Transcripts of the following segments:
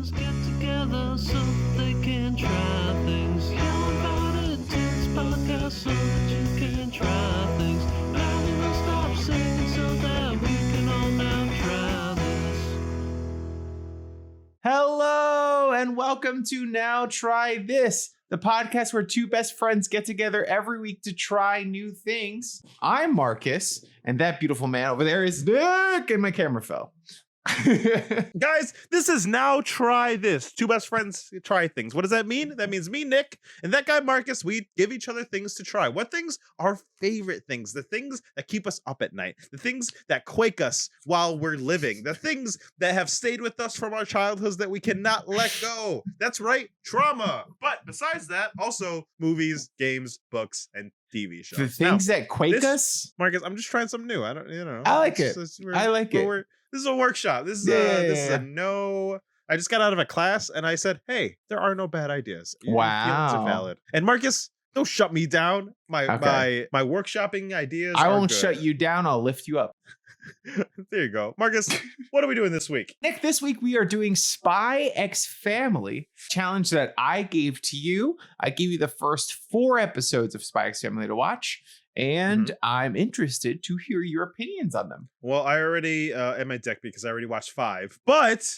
friends get together so they can try things. You're invited to this podcast so that you can try things. Anya will stop singing so that we can all now try this. Hello and welcome to Now Try This, the podcast where two best friends get together every week to try new things. I'm Marcus, and that beautiful man over there is Nick, and my camera fell. Guys, this is Now Try This. Two best friends try things. What does that mean? That means me, Nick, and that guy, Marcus, we give each other things to try. What things? Our favorite things. The things that keep us up at night. The things that quake us while we're living. The things that have stayed with us from our childhoods that we cannot let go. That's right, trauma. But besides that, also movies, games, books, and TV shows. The things that quake us? Marcus, I'm just trying something new. I don't, you know. I like it. I like it. This is a workshop. This is a no. I just got out of a class and I said, "Hey, there are no bad ideas. Your feelings are valid." And Marcus, don't shut me down. My workshopping ideas. I won't shut you down. I'll lift you up. There you go, Marcus. What are we doing this week? Nick, this week we are doing SpyxFamily, challenge that I gave to you. I gave you the first 4 episodes of SpyxFamily to watch. And I'm interested to hear your opinions on them. Well, I already am my deck because I already watched 5. But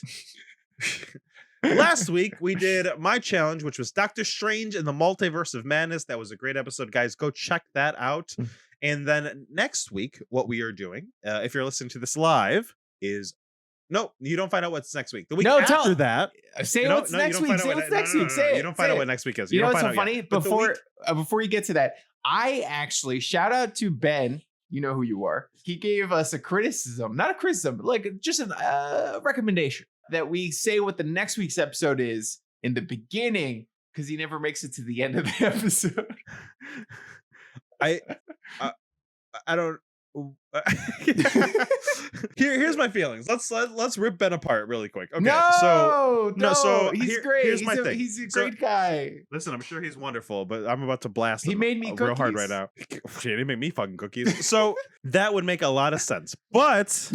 last week we did my challenge, which was Doctor Strange and the Multiverse of Madness. That was a great episode, guys. Go check that out. And then next week, what we are doing, if you're listening to this live, is no, you don't find out what's next week. The week after that, say what's next week. Say what's next week. Say it. You don't find out what next week is. You know what's so funny? Before you get to that, I actually shout out to Ben. You know who you are. He gave us a criticism, not a criticism, but like just a recommendation that we say what the next week's episode is in the beginning because he never makes it to the end of the episode. I don't. Here's my feelings. Let's rip Ben apart really quick. Okay, so he's great. Here's my thing. He's a great guy. Listen, I'm sure he's wonderful, but I'm about to blast him. He made me real hard right now. He didn't make me fucking cookies. So that would make a lot of sense. But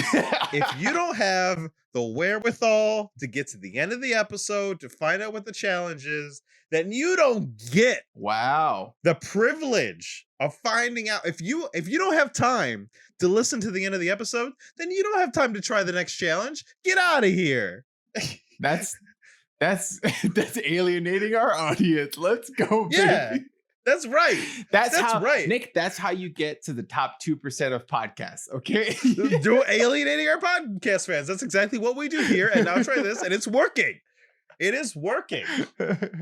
if you don't have the wherewithal to get to the end of the episode to find out what the challenge is, then you don't get the privilege of finding out. If you don't have time to listen to the end of the episode, then you don't have time to try the next challenge. Get out of here. That's alienating our audience. Let's go, baby. Yeah, that's right. That's right, Nick. That's how you get to the top 2% of podcasts. Okay, do alienating our podcast fans. That's exactly what we do here. And now try this, and it's working. It is working.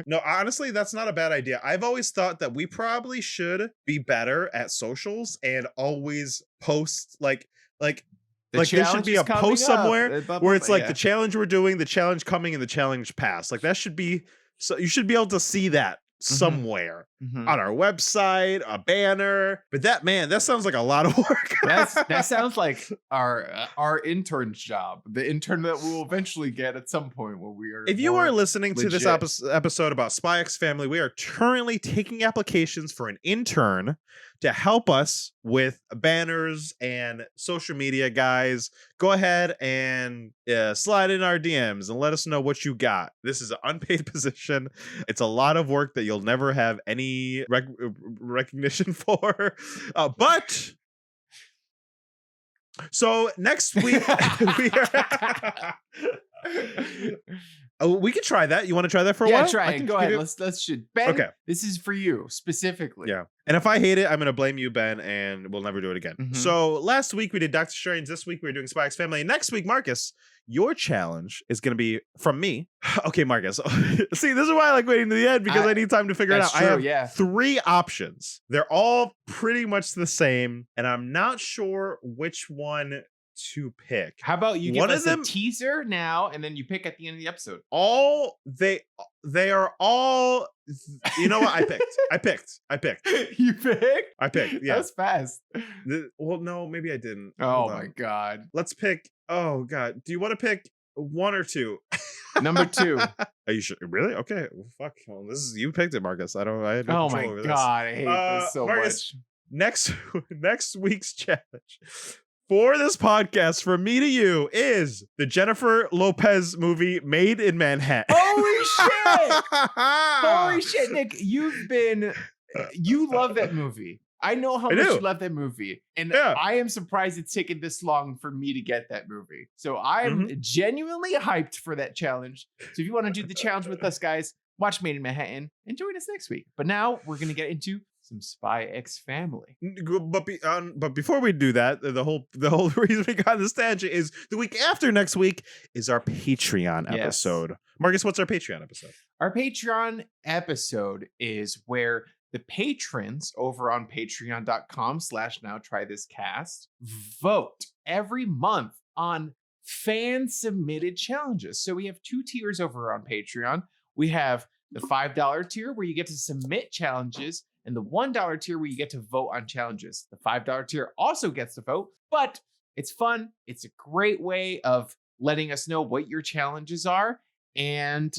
No, honestly, that's not a bad idea. I've always thought that we probably should be better at socials and always post like there should be a post somewhere where it's like the challenge we're doing, the challenge coming, and the challenge past. Like that should be, so you should be able to see that somewhere on our website, a banner. But that sounds like a lot of work. That sounds like our intern's job, the intern that we'll eventually get at some point when we are. If you are listening to this episode about SpyxFamily, we are currently taking applications for an intern to help us with banners and social media, guys. Go ahead and slide in our DMs and let us know what you got. This is an unpaid position. It's a lot of work that you'll never have any recognition for. But so next week we can try that. You want to try that for a while? Yeah, try it. Go ahead. Let's shoot. Ben, okay. This is for you specifically. Yeah. And if I hate it, I'm going to blame you, Ben, and we'll never do it again. So last week we did Doctor Strange. This week we're doing SpyxFamily. Next week, Marcus, your challenge is going to be from me. Okay, Marcus. See, this is why I like waiting to the end because I need time to figure it out. True, I have 3 options. They're all pretty much the same, and I'm not sure which one to pick. How about you give us a teaser now and then you pick at the end of the episode? They are all, you know what? I picked. You picked? I picked. Yeah. That's fast. Well, no, maybe I didn't. Oh my God. Let's pick. Oh God. Do you want to pick 1 or 2? Number 2. Are you sure? Really? Okay. Well, fuck. Well, this is, you picked it, Marcus. I had no control over this. God. I hate this so Marcus, much. Next week's challenge. for this podcast from me to you is the Jennifer Lopez movie Made in Manhattan. Holy shit! Holy shit, Nick, you love that movie. I know how much you love that movie. And I am surprised it's taken this long for me to get that movie. So I am genuinely hyped for that challenge. So if you want to do the challenge with us, guys, watch Made in Manhattan and join us next week. But now we're going to get into some SpyxFamily. But before we do that, the whole reason we got this tangent is the week after next week is our Patreon episode. Marcus, what's our Patreon episode? Our Patreon episode is where the patrons over on patreon.com/nowtrythiscast vote every month on fan submitted challenges. So we have 2 tiers over on Patreon. We have the $5 tier where you get to submit challenges, and the $1 tier where you get to vote on challenges. The $5 tier also gets to vote, but it's fun. It's a great way of letting us know what your challenges are. And,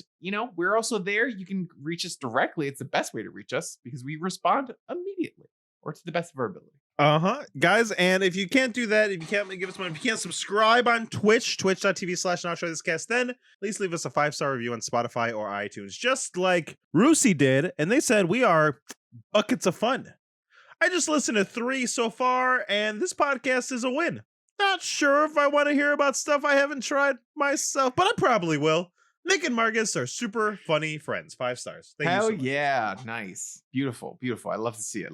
we're also there. You can reach us directly. It's the best way to reach us because we respond immediately or to the best of our ability. Guys, and if you can't do that, if you can't give us money, if you can't subscribe on twitch.tv/nowtrythiscast, then please leave us a 5-star review on Spotify or iTunes, just like Rusi did. And they said we are buckets of fun. I just listened to 3 so far, and this podcast is a win. Not sure if I want to hear about stuff I haven't tried myself, but I probably will. Nick and Marcus are super funny friends. 5 stars. Thank you so much. Yeah. Nice. Beautiful. I love to see it.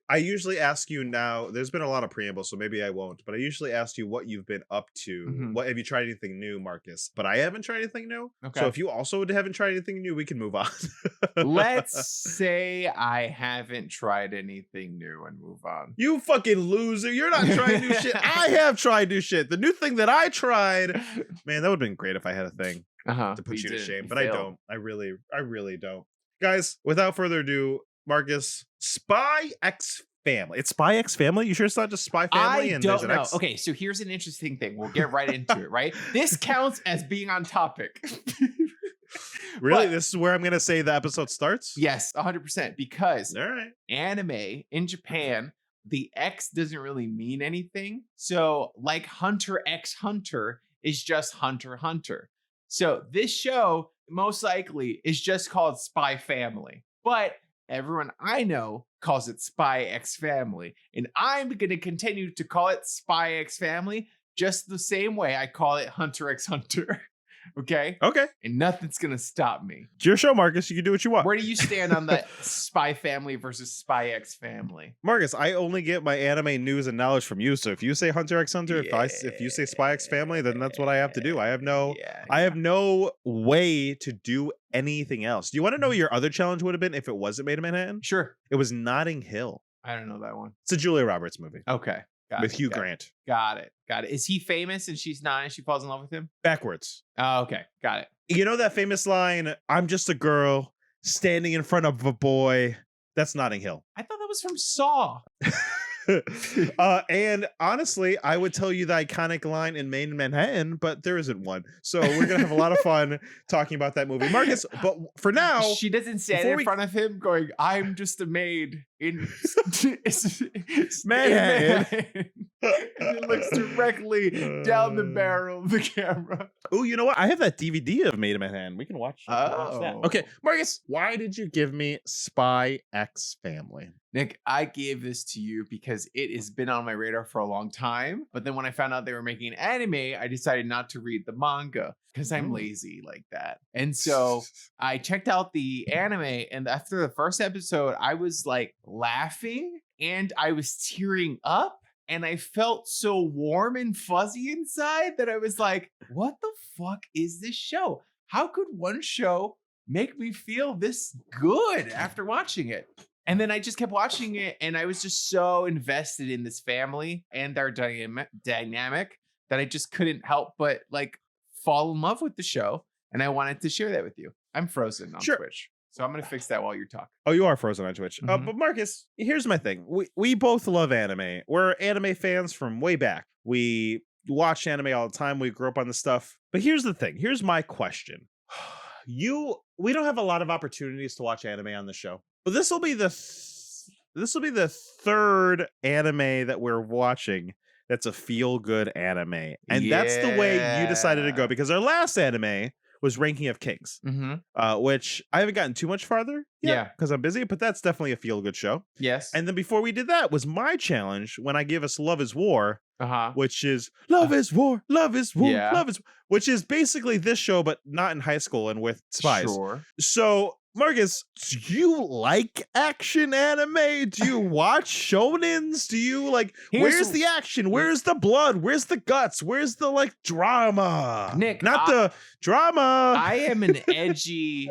I usually ask you now, there's been a lot of preamble, so maybe I won't, but I usually ask you what you've been up to. What have you tried anything new, Marcus? But I haven't tried anything new. Okay. So if you also haven't tried anything new, we can move on. Let's say I haven't tried anything new and move on. You fucking loser. You're not trying new shit. I have tried new shit. The new thing that I tried, man, that would have been great if I had a thing. To put you to shame, but I don't. I really don't. Guys, without further ado, Marcus, SpyxFamily. It's SpyxFamily? You sure it's not just SpyFamily? I don't know. Okay, so here's an interesting thing. We'll get right into it, right? This counts as being on topic. Really? This is where I'm going to say the episode starts? Yes, 100%. Because anime in Japan, the X doesn't really mean anything. So like Hunter x Hunter is just Hunter x Hunter. So this show most likely is just called SpyxFamily, but everyone I know calls it SpyxFamily, and I'm going to continue to call it SpyxFamily just the same way I call it Hunter x Hunter. Okay? And nothing's going to stop me. It's your show, Marcus. You can do what you want. Where do you stand on the SpyxFamily versus SpyxFamily? Marcus, I only get my anime news and knowledge from you. So if you say Hunter x Hunter, if you say SpyxFamily, then that's what I have to do. I have no way to do anything else. Do you want to know what your other challenge would have been if it wasn't Made in Manhattan? Sure. It was Notting Hill. I don't know that one. It's a Julia Roberts movie. Okay. With Hugh Grant. Got it. Is he famous and she's not and she falls in love with him? Backwards. Oh, okay. Got it. You know that famous line, I'm just a girl standing in front of a boy? That's Notting Hill. I thought that was from Saw. And honestly, I would tell you the iconic line in Made in Manhattan, but there isn't one. So we're going to have a lot of fun talking about that movie. Marcus, but for now... She doesn't stand in front of him going, I'm just a maid in Manhattan. And it looks directly down the barrel of the camera. Oh, you know what? I have that DVD of Made in Manhattan. We can watch that. Okay, Marcus, why did you give me SpyxFamily? Nick, I gave this to you because it has been on my radar for a long time. But then when I found out they were making anime, I decided not to read the manga because I'm lazy like that. And so I checked out the anime, and after the first episode, I was like laughing and I was tearing up. And I felt so warm and fuzzy inside that I was like, what the fuck is this show? How could one show make me feel this good after watching it? And then I just kept watching it, and I was just so invested in this family and their dynamic that I just couldn't help but like fall in love with the show. And I wanted to share that with you. I'm frozen on Twitch. So I'm going to fix that while you talk. Oh, you are frozen on Twitch. But Marcus, here's my thing. We both love anime. We're anime fans from way back. We watch anime all the time. We grew up on the stuff. But here's the thing. Here's my question. We don't have a lot of opportunities to watch anime on the show. But this will be the third anime that we're watching that's a feel-good anime. And that's the way you decided to go, because our last anime was Ranking of Kings, which I haven't gotten too much farther yet because I'm busy, but that's definitely a feel-good show. Yes. And then before we did that was my challenge when I gave us Love is War, which is Love is War, Love is War, Love is, which is basically this show, but not in high school and with spies. Sure. So, Marcus, do you like action anime? Do you watch shonens? Do you like, where's the action? Where's the blood? Where's the guts? Where's the like drama? Nick, not the drama. I am an edgy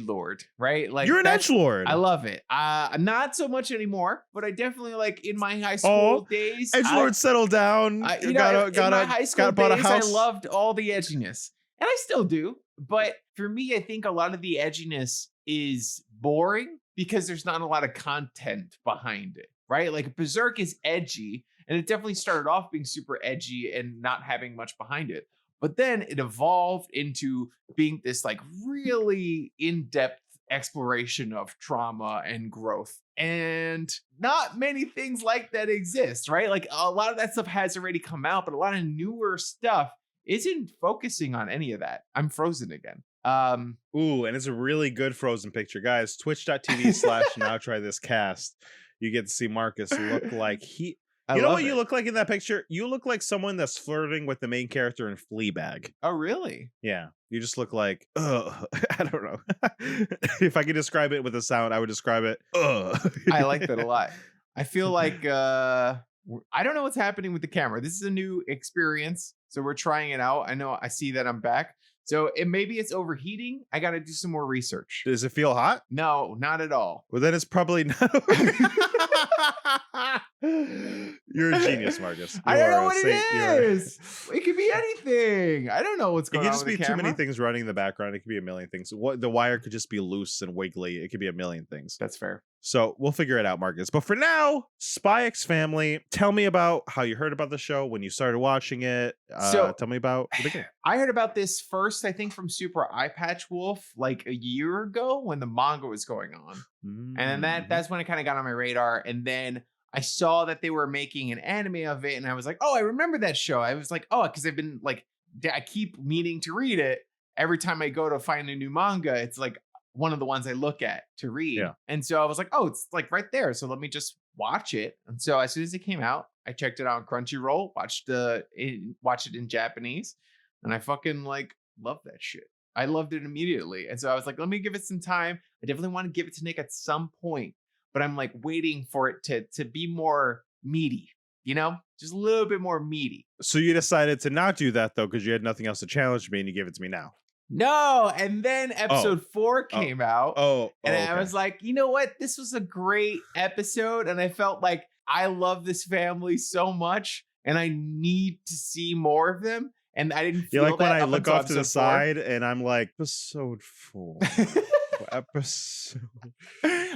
lord, right? Like, you're an edgelord. I love it. Not so much anymore, but I definitely like in my high school days. Edgelord, settle down. In my high school days, I loved all the edginess, and I still do. But for me, I think a lot of the edginess is boring because there's not a lot of content behind it, right? Like Berserk is edgy, and it definitely started off being super edgy and not having much behind it. But then it evolved into being this like really in-depth exploration of trauma and growth. And not many things like that exist, right? Like a lot of that stuff has already come out, but a lot of newer stuff isn't focusing on any of that. I'm frozen again. Ooh, and it's a really good Frozen picture, guys. Twitch.tv/now try this cast. You get to see Marcus look like you know what you look like in that picture? You look like someone that's flirting with the main character in Fleabag. Oh, really? Yeah. You just look like, I don't know. If I could describe it with a sound, I would describe it, I like that a lot. I feel like I don't know what's happening with the camera. This is a new experience, so we're trying it out. I see that I'm back. So maybe it's overheating. I got to do some more research. Does it feel hot? No, not at all. Well, then it's probably not. You're a genius, Marcus. I don't know what it is. It could be anything. I don't know what's going on. It could just be too many things running in the background. It could be a million things. The wire could just be loose and wiggly. It could be a million things. That's fair. So we'll figure it out, Marcus. But for now, SpyxFamily, tell me about how you heard about the show, when you started watching it. Tell me about the beginning. I heard about this first, I think, from Super Eye Patch Wolf like a year ago when the manga was going on. And then that's when it kind of got on my radar. And then I saw that they were making an anime of it. And I was like, oh, I remember that show. I was like, oh, because I've been like, I keep meaning to read it. Every time I go to find a new manga, it's like one of the ones I look at to read. Yeah. And so I was like, oh, it's like right there. So let me just watch it. And so as soon as it came out, I checked it out on Crunchyroll, watched it in Japanese, and I fucking like love that shit. I loved it immediately. And so I was like, let me give it some time. I definitely want to give it to Nick at some point, but I'm like waiting for it to be more meaty, you know, just a little bit more meaty. So you decided to not do that though, because you had nothing else to challenge me, and you gave it to me now. No, and then episode 4 came out. And okay. I was like, you know what? This was a great episode, and I felt like I love this family so much, and I need to see more of them. And I didn't feel like that when I look off to the 4. side, and I'm like, episode 4. Episode.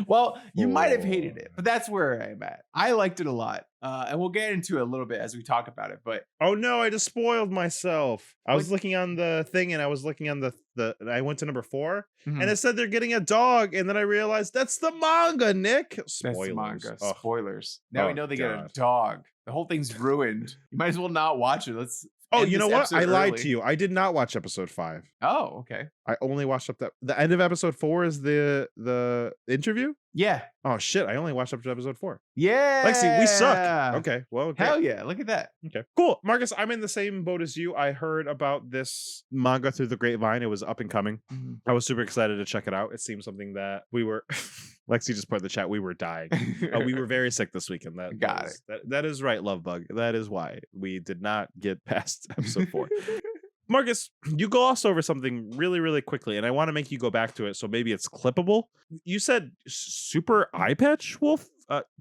Well, you might have hated it, but that's where I'm at. I liked it a lot, and we'll get into it a little bit as we talk about it. But oh no, I just spoiled myself. I was looking on the thing, and I was looking on the I went to number 4, and it said they're getting a dog, and then I realized that's the manga, Nick. Spoilers. That's the manga. Oh. Spoilers. Now we know they get a dog. The whole thing's ruined. You might as well not watch it. Let's. Oh, you know what? I lied to you. I did not watch episode 5. Oh, okay. I only watched up the end of episode 4 is the interview. Yeah. Oh shit! I only watched up to episode 4. Yeah. Lexi, we suck. Okay. Well. Okay. Hell yeah! Look at that. Okay. Cool, Marcus. I'm in the same boat as you. I heard about this manga through the grapevine. It was up and coming. I was super excited to check it out. It seemed something that we were. Lexi just put in the chat. We were dying. We were very sick this weekend. That is right, Love Bug. That is why we did not get past episode 4. Marcus, you glossed over something really, really quickly, and I want to make you go back to it, so maybe it's clippable. You said Super Eye Patch Wolf?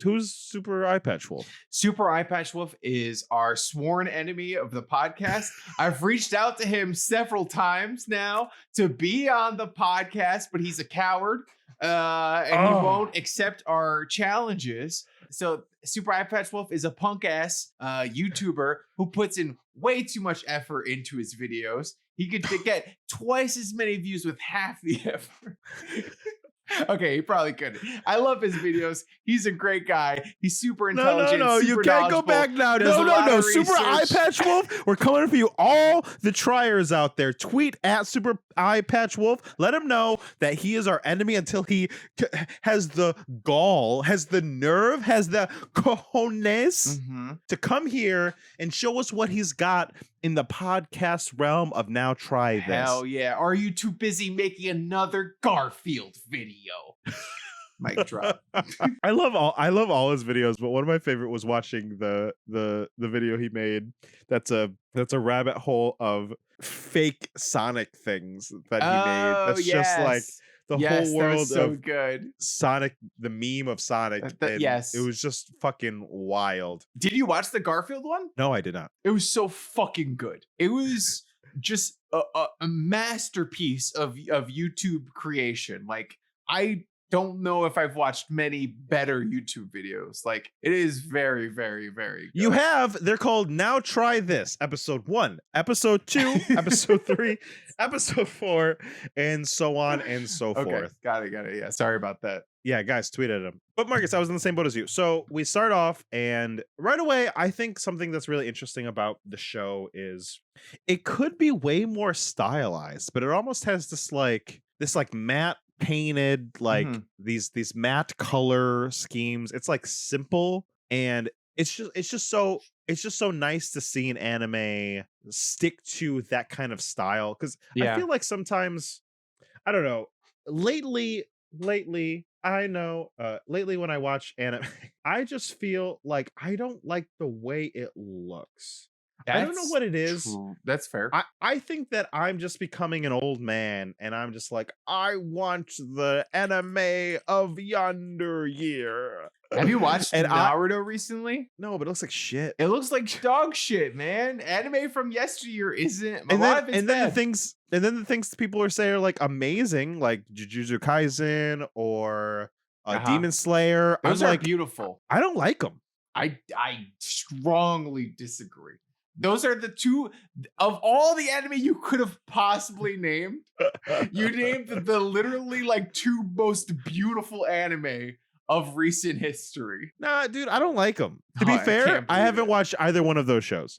Who's Super Eye Patch Wolf? Super Eye Patch Wolf is our sworn enemy of the podcast. I've reached out to him several times now to be on the podcast, but he's a coward, and he won't accept our challenges. So Super Eye Patch Wolf is a punk ass YouTuber who puts in way too much effort into his videos. He could get twice as many views with half the effort. Okay, he probably couldn't. I love his videos. He's a great guy. He's super No, intelligent. no, you super can't go knowledgeable, back now. does a lot No. of Super Eye research. Patch Wolf, we're coming for you. All the triers out there, tweet at Super Eye Patch Wolf. Let him know that he is our enemy until he has the gall, has the nerve, has the cojones to come here and show us what he's got in the podcast realm of Now Try This. Hell yeah. Are you too busy making another Garfield video? Mic drop. I love all his videos, but one of my favorite was watching the video he made. That's a rabbit hole of fake Sonic things that he made. That's just like the whole world so of good. Sonic, the meme of Sonic. And yes. It was just fucking wild. Did you watch the Garfield one? No, I did not. It was so fucking good. It was just a masterpiece of YouTube creation. Like, I don't know if I've watched many better YouTube videos. Like, it is very, very, very good. You have. They're called Now Try This. Episode 1, Episode 2, Episode 3, Episode 4, and so on and so forth. Got it. Yeah, sorry about that. Yeah, guys, tweet at him. But Marcus, I was in the same boat as you. So we start off, and right away, I think something that's really interesting about the show is it could be way more stylized, but it almost has this matte painted, like these matte color schemes. It's like simple, and it's just so nice to see an anime stick to that kind of style, because I feel like sometimes, I don't know, lately when I watch anime, I just feel like I don't like the way it looks. I don't know what it is. True. That's fair. I think that I'm just becoming an old man, and I'm just like, I want the anime of yonder year. Have you watched Naruto recently? No, but it looks like shit. It looks like dog shit, man. Anime from yesteryear isn't. And then the things people are saying are like amazing, like Jujutsu Kaisen or Demon Slayer. Those are like beautiful. I don't like them. I strongly disagree. Those are the two of all the anime you could have possibly named. You named the literally like two most beautiful anime of recent history. Nah, dude, I don't like them. To be fair, I haven't watched either one of those shows.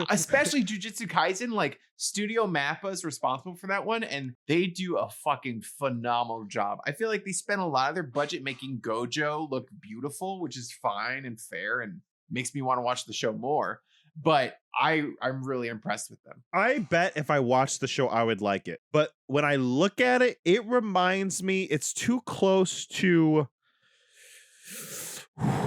Especially Jujutsu Kaisen, like Studio Mappa is responsible for that one, and they do a fucking phenomenal job. I feel like they spent a lot of their budget making Gojo look beautiful, which is fine and fair and makes me want to watch the show more. But I'm really impressed with them. I bet if I watched the show, I would like it. But when I look at it, it reminds me, it's too close to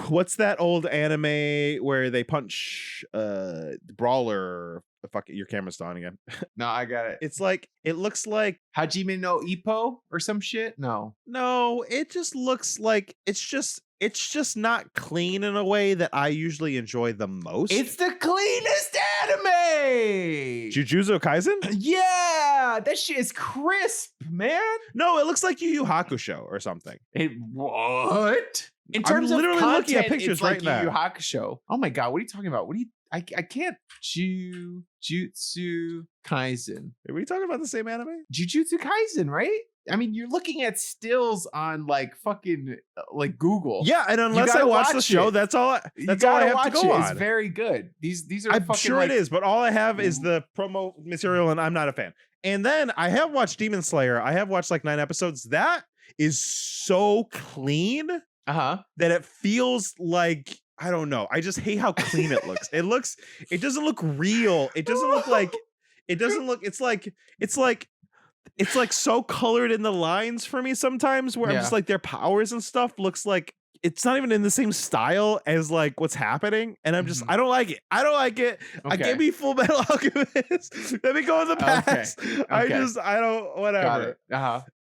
what's that old anime where they punch Brawler? Fuck it, your camera's on again. No, I got it. It's like, it looks like Hajime no Ippo or some shit. No, it just looks like it's just not clean in a way that I usually enjoy the most. It's the cleanest anime. Jujutsu Kaisen? Yeah, that shit is crisp, man. No, it looks like Yu Yu Hakusho or something. What? In terms I'm literally of content, looking at pictures it's like right now. Yu Yu Hakusho. Oh my god, what are you talking about? I can't. Jujutsu Kaisen. Are we talking about the same anime? Jujutsu Kaisen, right? I mean, you're looking at stills on like fucking like Google. Yeah, and unless I watch the show, that's all I have to go on. It's very good. These are. I'm fucking sure like, it is, but all I have is the promo material, and I'm not a fan. And then I have watched Demon Slayer. I have watched like 9 episodes. That is so clean that it feels like, I don't know. I just hate how clean it looks. It doesn't look real. It doesn't look like, it's like so colored in the lines for me sometimes, where I'm just like, their powers and stuff looks like it's not even in the same style as like what's happening. And I'm just, I don't like it. Okay. Give me Full Metal Alchemist. Let me go in the past. Okay. I don't, whatever.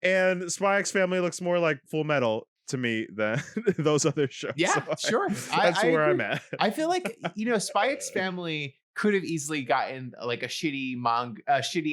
And SpyxFamily looks more like Full Metal to me than those other shows. Yeah, so sure. That's where I'm at. I feel like, SpyxFamily could have easily gotten like a shitty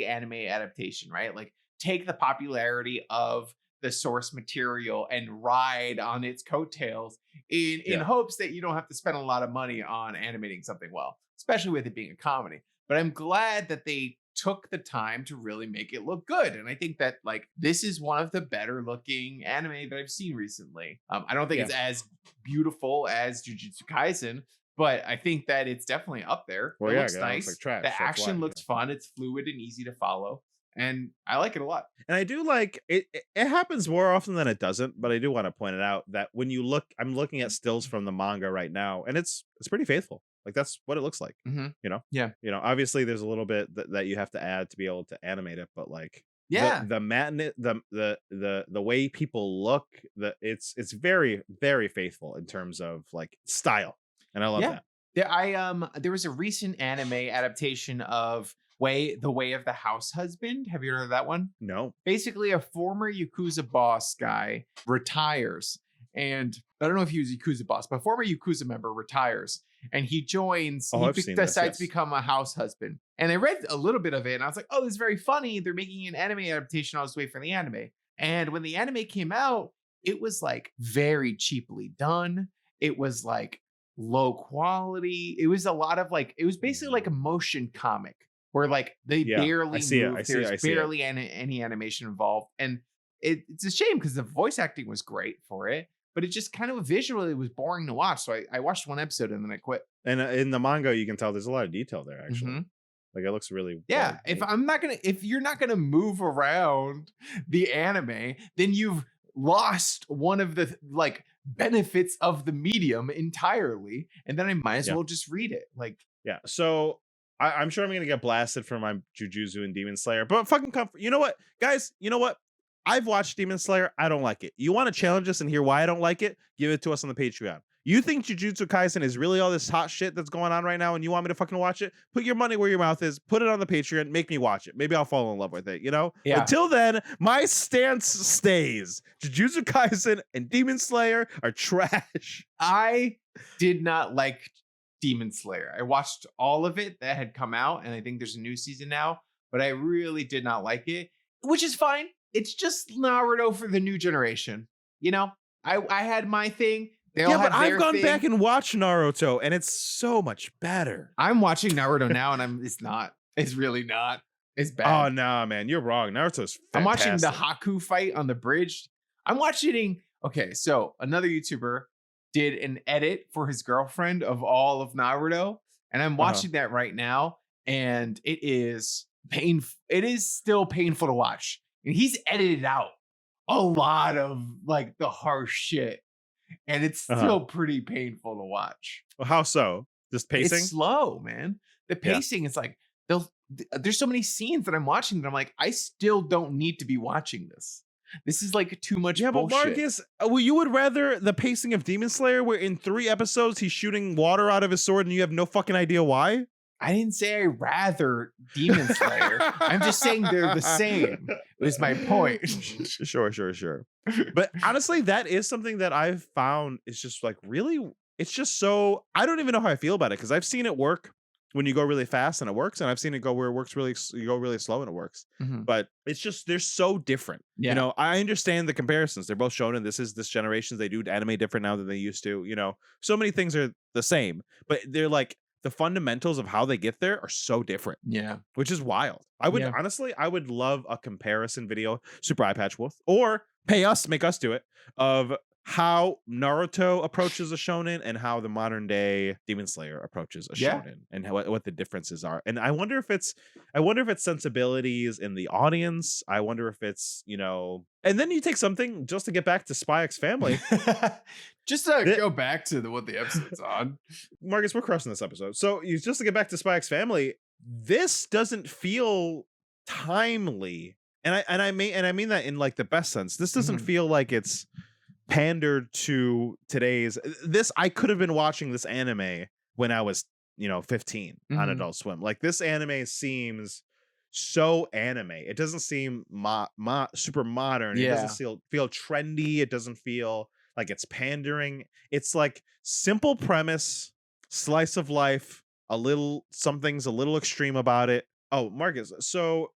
anime adaptation, right? Like take the popularity of the source material and ride on its coattails in hopes that you don't have to spend a lot of money on animating something well, especially with it being a comedy. But I'm glad that they took the time to really make it look good. And I think that like this is one of the better looking anime that I've seen recently. I don't think it's as beautiful as Jujutsu Kaisen, but I think that it's definitely up there. Well, it yeah, looks it nice. looks like trash, The that's action why, looks fun. It's fluid and easy to follow. And I like it a lot. And I do like it. It happens more often than it doesn't, but I do want to point it out that when you look, I'm looking at stills from the manga right now, and it's pretty faithful. Like that's what it looks like. Mhm. You know? Yeah. You know, obviously there's a little bit that you have to add to be able to animate it, but like Yeah. the way people look, it's very, very faithful in terms of like style. And I love that. There was a recent anime adaptation of The Way of the House Husband. Have you heard of that one? No. Basically, a former Yakuza boss guy retires. And I don't know if he was a Yakuza boss, but a former Yakuza member retires. And he joins, decides to become a house husband. And I read a little bit of it and I was like, oh, this is very funny. They're making an anime adaptation. I'll just wait for the anime. And when the anime came out, it was like very cheaply done. It was like low quality. It was a lot of like, it was basically like a motion comic where like they barely move. There's barely any animation involved. And it's a shame because the voice acting was great for it, but it just kind of visually was boring to watch. So I watched one episode and then I quit. And in the manga, you can tell there's a lot of detail there, actually. Mm-hmm. Like it looks really yeah. If you're not gonna move around the anime, then you've lost one of the like benefits of the medium entirely. And then I might as well just read it. Like so I'm sure I'm gonna get blasted for my Jujutsu and Demon Slayer, but fucking comfort. You know what, guys? You know what? I've watched Demon Slayer. I don't like it. You want to challenge us and hear why I don't like it? Give it to us on the Patreon. You think Jujutsu Kaisen is really all this hot shit that's going on right now and you want me to fucking watch it? Put your money where your mouth is. Put it on the Patreon. Make me watch it. Maybe I'll fall in love with it, you know? Yeah. Until then, my stance stays. Jujutsu Kaisen and Demon Slayer are trash. I did not like Demon Slayer. I watched all of it that had come out and I think there's a new season now, but I really did not like it, which is fine. It's just Naruto for the new generation. You know, I had my thing. But I've gone back and watched Naruto, and it's so much better. I'm watching Naruto now, and it's not. It's really not. It's bad. Oh, nah, man. You're wrong. Naruto's fantastic. I'm watching the Haku fight on the bridge. I'm watching... Okay, so another YouTuber did an edit for his girlfriend of all of Naruto, and I'm watching that right now, and it is painful. It is still painful to watch. And he's edited out a lot of like the harsh shit. And it's still pretty painful to watch. Well, how so? Just pacing? It's slow, man. The pacing is like, there's so many scenes that I'm watching that I'm like, I still don't need to be watching this. This is like too much bullshit. But Marcus, you would rather the pacing of Demon Slayer where in 3 episodes he's shooting water out of his sword and you have no fucking idea why? I didn't say I rather Demon Slayer. I'm just saying they're the same. Was my point. Sure. But honestly, that is something that I've found is just like really, it's just so, I don't even know how I feel about it because I've seen it work when you go really fast and it works, and I've seen it go where it works you go really slow and it works. But it's just, they're so different. You know, I understand the comparisons. They're both shown, and this generation. They do anime different now than they used to. You know, so many things are the same, but they're like, the fundamentals of how they get there are so different. Yeah. Which is wild. I would honestly, I would love a comparison video, Super Eye Patch Wolf, or make us do it, of how Naruto approaches a shonen and how the modern day Demon Slayer approaches a shonen and what the differences are. And I wonder if it's sensibilities in the audience. I wonder if it's, you know, and then you take something just to get back to SpyxFamily. Just to go back to what the episode's on. Marcus, we're crushing this episode. So just to get back to SpyxFamily, this doesn't feel timely. And I mean that in like the best sense. This doesn't feel like it's pandered to today's. I could have been watching this anime when I was, 15 on Adult Swim. Like this anime seems so anime. It doesn't seem super modern. It doesn't feel trendy. It doesn't feel like it's pandering. It's like simple premise, slice of life, something's a little extreme about it. Oh, Marcus, so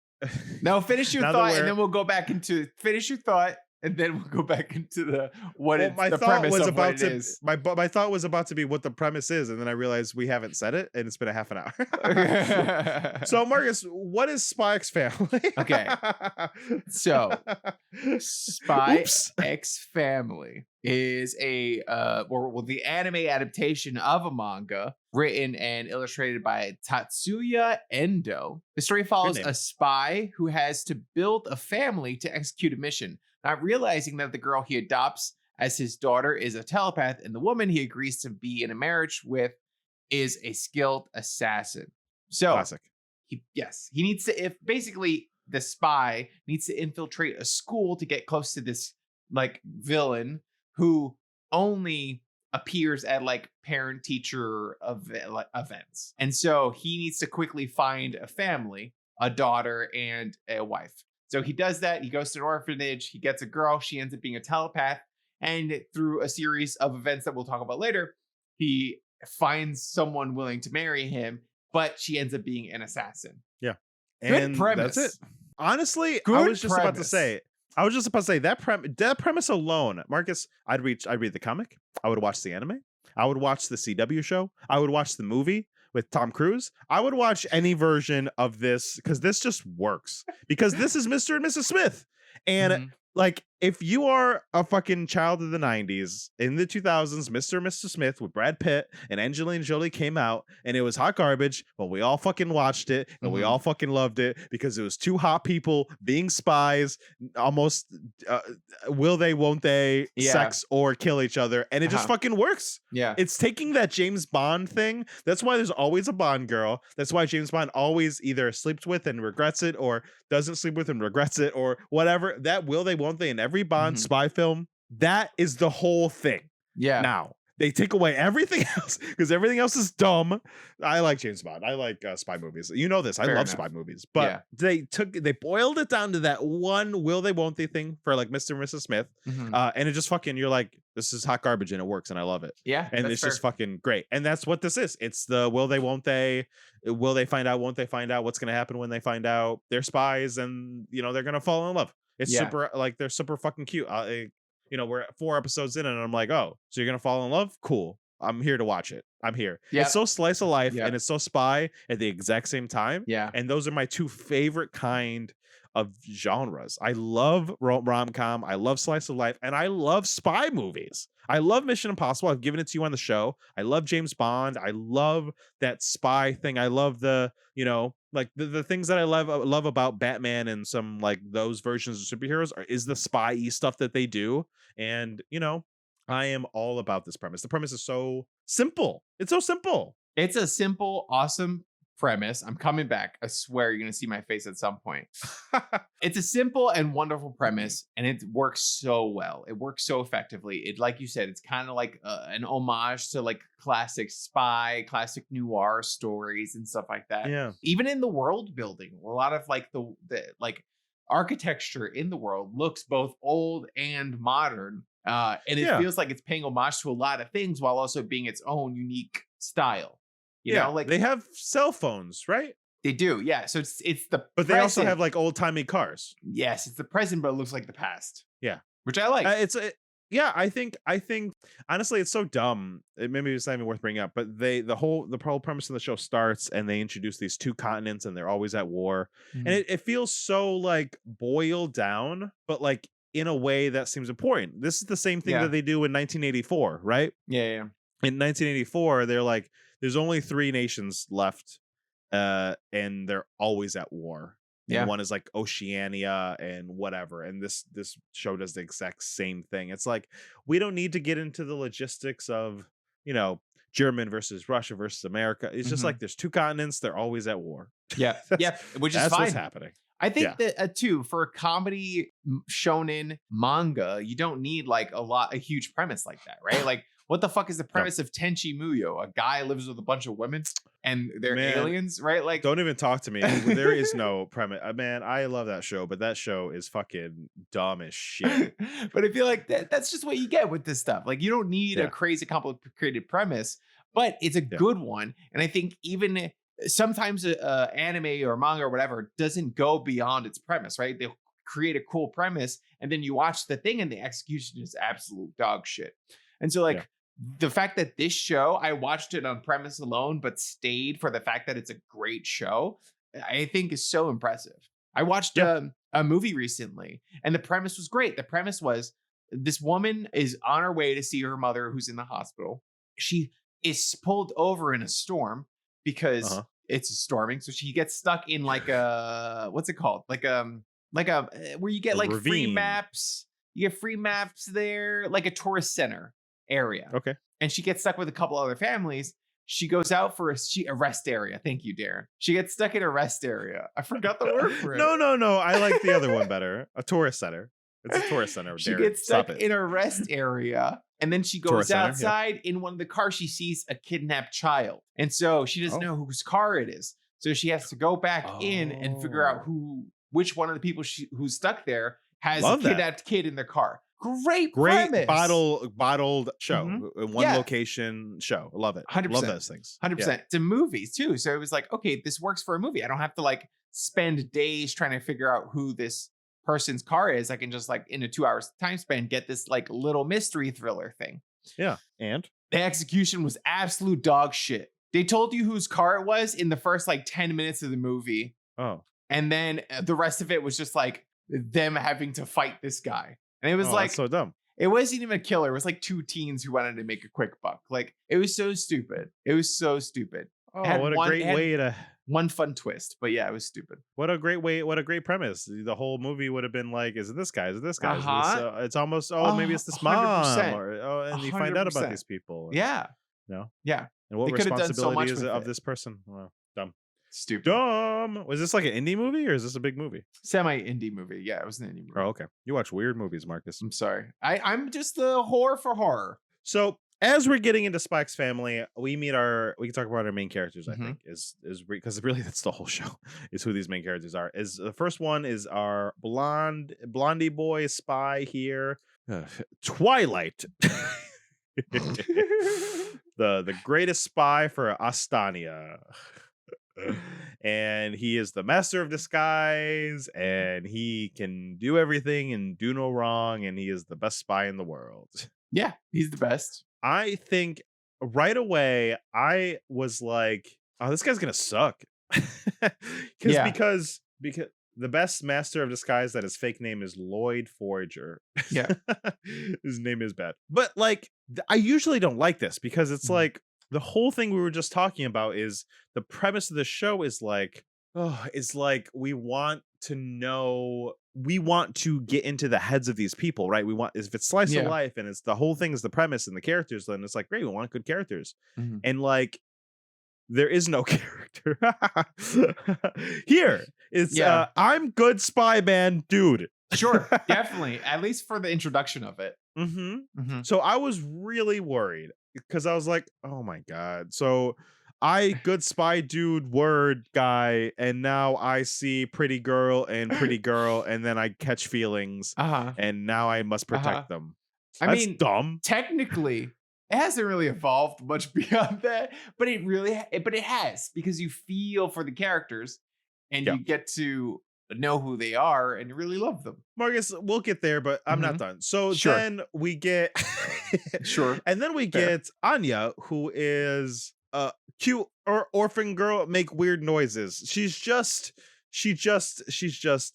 now finish your thought and then we'll go back into finish your thought and then we'll go back into the what Well, it's my the thought premise was of what about it to is. my thought was about to be what the premise is, and then I realized we haven't said it, and it's been a half an hour. So, Marcus, what is SpyxFamily? Okay. So, SpyxFamily is a the anime adaptation of a manga written and illustrated by Tatsuya Endo. The story follows name. a spy who has to build a family to execute a mission, not realizing that the girl he adopts as his daughter is a telepath, and the woman he agrees to be in a marriage with is a skilled assassin. So Classic. he needs to, if basically the spy needs to infiltrate a school to get close to this like villain who only appears at like parent teacher events. And so he needs to quickly find a family, a daughter and a wife. So he does that. He goes to an orphanage. He gets a girl. She ends up being a telepath. And through a series of events that we'll talk about later, he finds someone willing to marry him, but she ends up being an assassin. Yeah. Good And premise. that's it. Honestly, Good I was just about to premise. say that premise alone, Marcus, I'd read the comic, I would watch the anime, I would watch the CW show, I would watch the movie with Tom Cruise. I would watch any version of this because this just works. Because this is Mr. and Mrs. Smith. And Mhm. like, if you are a fucking child of the 90s, in the 2000s, Mr. and Mrs. Smith with Brad Pitt and Angelina Jolie came out, and it was hot garbage, but we all fucking watched it, and we Mhm. all fucking loved it because it was two hot people being spies, almost will they, won't they, Yeah. sex or kill each other, and it just Uh-huh. fucking works. Yeah. It's taking that James Bond thing. That's why there's always a Bond girl. That's why James Bond always either sleeps with and regrets it, or doesn't sleep with and regrets it, or whatever. That will they, won't they in every Bond Mhm. spy film. That is the whole thing. Yeah. Now they take away everything else because everything else is dumb. I like James Bond. I like spy movies. You know this. I Fair love enough. spy movies. But Yeah. they boiled it down to that one will they, won't they thing for like Mr. and Mrs. Smith. Mhm. And it just fucking, you're like, this is hot garbage and it works and I love it. Yeah. And that's it's just fair. fucking great. And that's what this is. It's the will they, won't they, will they find out, won't they find out, what's going to happen when they find out they're spies, and you know they're going to fall in love. It's Yeah. super, like, they're super fucking cute. You know, we're at 4 episodes in and I'm like, oh, so you're going to fall in love? Cool. I'm here to watch it. I'm here. Yeah. It's so slice of life Yeah. and it's so spy at the exact same time. Yeah. And those are my two favorite kind of genres. I love rom-com, I love slice of life, and I love spy movies. I love Mission Impossible. I've given it to you on the show. I love James Bond. I love that spy thing. I love the, you know, like the things that I love about Batman and some like those versions of superheroes is the spy-y stuff that they do. And, you know, I am all about this premise. The premise is so simple. It's so simple. It's a simple, awesome premise. I'm coming back. I swear you're going to see my face at some point. It's a simple and wonderful premise, and it works so well. It works so effectively. It, like you said, it's kind of like an homage to like classic spy, classic noir stories and stuff like that. Yeah. Even in the world building, a lot of like the like architecture in the world looks both old and modern. And it feels like it's paying homage to a lot of things while also being its own unique style. You know, like they have cell phones, right? They do, yeah. So it's the But they also present. have like old-timey cars. Yes, it's the present, but it looks like the past. Yeah. Which I like. I think honestly it's so dumb. Maybe it's not even worth bringing up, but the whole premise of the show starts and they introduce these two continents and they're always at war. Mhm. And it feels so like boiled down, but like in a way that seems important. This is the same thing that they do in 1984, right? Yeah. In 1984, they're like, there's only 3 nations left, and they're always at war. And one is like Oceania and whatever. And this show does the exact same thing. It's like, we don't need to get into the logistics of, you know, German versus Russia versus America. It's just like there's 2 continents, they're always at war. Yeah. Yeah. Which is That's fine. what's happening. I think that too, for a comedy shonen manga, you don't need like a huge premise like that, right? Like, what the fuck is the premise of Tenchi Muyo? A guy lives with a bunch of women and they're aliens, right? Like, don't even talk to me. There is no premise. Man, I love that show, but that show is fucking dumb as shit. But I feel like that's just what you get with this stuff. Like, you don't need a crazy complicated premise, but it's a good one. And I think even sometimes anime or manga or whatever doesn't go beyond its premise, right? They'll create a cool premise, and then you watch the thing and the execution is absolute dog shit. And so like the fact that this show, I watched it on premise alone, but stayed for the fact that it's a great show, I think is so impressive. I watched a movie recently and the premise was great. The premise was this woman is on her way to see her mother who's in the hospital. She is pulled over in a storm because it's storming. So she gets stuck in like a, what's it called? Like a where you get like free maps. You get free maps there, like a tourist center area. Okay. And she gets stuck with a couple other families. She goes out for a rest area. Thank you, Daron. She gets stuck in a rest area. I forgot the word for it. No. I like the other one better. A tourist center. It's a tourist center. She gets stuck in a rest area. And then she goes outside in one of the cars. She sees a kidnapped child. And so she doesn't know whose car it is. So she has to go back in and figure out which one of the people who's stuck there has a kidnapped kid in their car. Great premise. bottled show. In one location show. I love it. 100%. Love those things. 100%. It's a movie too. So it was like, okay, this works for a movie. I don't have to like spend days trying to figure out who this person's car is. I can just like in a 2 hours time span get this like little mystery thriller thing. Yeah. And the execution was absolute dog shit. They told you whose car it was in the first like 10 minutes of the movie. Oh. And then the rest of it was just like them having to fight this guy. And it was like so dumb. It wasn't even a killer. It was like two teens who wanted to make a quick buck. Like it was so stupid. It was so stupid. Oh, what a great way to one fun twist. But yeah, it was stupid. What a great way. What a great premise. The whole movie would have been like, is it this guy? Is it this guy? Is this, it's almost, maybe it's this mom. Or, and you find out about these people. Yeah. No. Yeah. And what responsibility is it of this person? Well, dumb. Stupid. Dumb. Was this like an indie movie or is this a big movie? Semi-indie movie. Yeah, it was an indie movie. Oh, okay. You watch weird movies, Marcus. I'm sorry. I'm just the whore for horror. So as we're getting into SpyxFamily, we can talk about our main characters, I think, is because really that's the whole show, is who these main characters are. Is the first one is our blondie boy spy here, Twilight. the greatest spy for Astania. And he is the master of disguise and he can do everything and do no wrong, and he is the best spy in the world. Yeah, he's the best. I think right away I was like, oh, this guy's gonna suck. because the best master of disguise, that his fake name is Lloyd Forager. Yeah. His name is bad. But like I usually don't like this because it's like the whole thing we were just talking about is the premise of the show is like, we want to get into the heads of these people, right? We want, if it's slice of life and it's the whole thing is the premise and the characters, then it's like, great, we want good characters. And like, there is no character. Here, it's I'm good spy man dude. Sure, definitely. At least for the introduction of it. So I was really worried because I was like, oh my God. So I good spy dude word guy, and now I see pretty girl, and then I catch feelings, and now I must protect them. That's dumb. Technically, it hasn't really evolved much beyond that, but it has, because you feel for the characters and you get to know who they are and you really love them. Marcus, we'll get there, but I'm not done. So then we get and then we get Anya, who is a cute orphan girl, make weird noises. She's just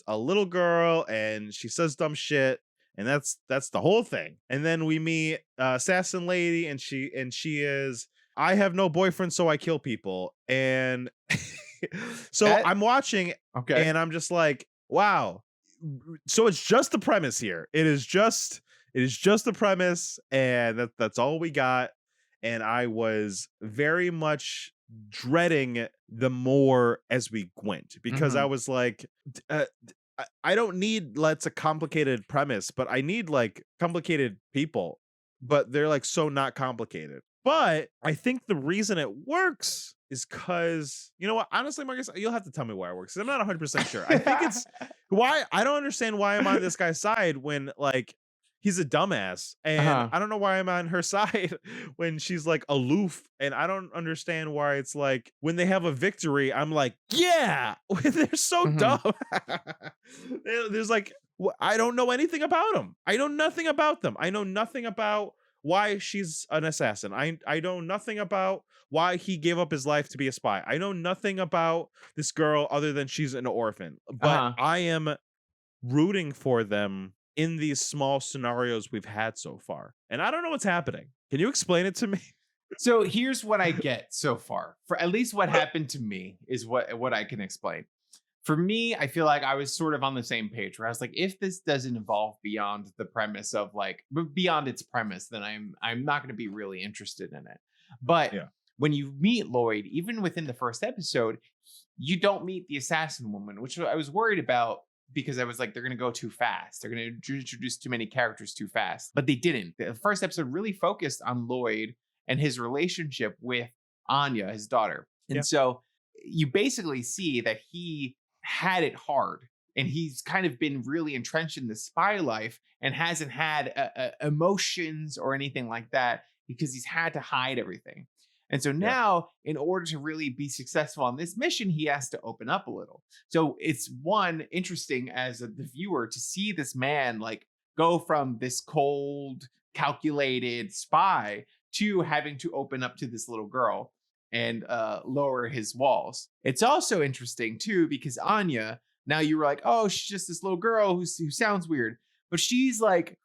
a little girl and she says dumb shit, and that's the whole thing. And then we meet assassin lady, and she is, I have no boyfriend, so I kill people. And so I'm watching, and I'm just like, wow. So it's just the premise here. It is just the premise, and that's all we got. And I was very much dreading the more as we went, because I was like, I don't need a complicated premise, but I need like complicated people, but they're like so not complicated. But I think the reason it works is because, you know what, honestly, Marcus, you'll have to tell me why it works. I'm not 100% sure. I think it's why I don't understand why I'm on this guy's side when like he's a dumbass, and I don't know why I'm on her side when she's like aloof, and I don't understand why it's like when they have a victory, I'm like, yeah, they're so dumb. There's like I don't know anything about them. I know nothing about them. I know nothing about why she's an assassin. I know nothing about why he gave up his life to be a spy. I know nothing about this girl other than she's an orphan. But I am rooting for them in these small scenarios we've had so far. And I don't know what's happening. Can you explain it to me? So here's what I get so far. For at least what happened to me is what I can explain. For me, I feel like I was sort of on the same page where I was like, if this doesn't evolve beyond the premise of like beyond its premise, then I'm not going to be really interested in it. But when you meet Lloyd, even within the first episode, you don't meet the assassin woman, which I was worried about because I was like, they're going to go too fast. They're going to introduce too many characters too fast. But they didn't. The first episode really focused on Lloyd and his relationship with Anya, his daughter. And so you basically see that he had it hard and he's kind of been really entrenched in the spy life and hasn't had emotions or anything like that because he's had to hide everything. And so now, in order to really be successful on this mission, he has to open up a little. So it's interesting as the viewer to see this man like go from this cold, calculated spy to having to open up to this little girl and lower his walls. It's also interesting too, because Anya, now you were like, oh, she's just this little girl who sounds weird, but she's like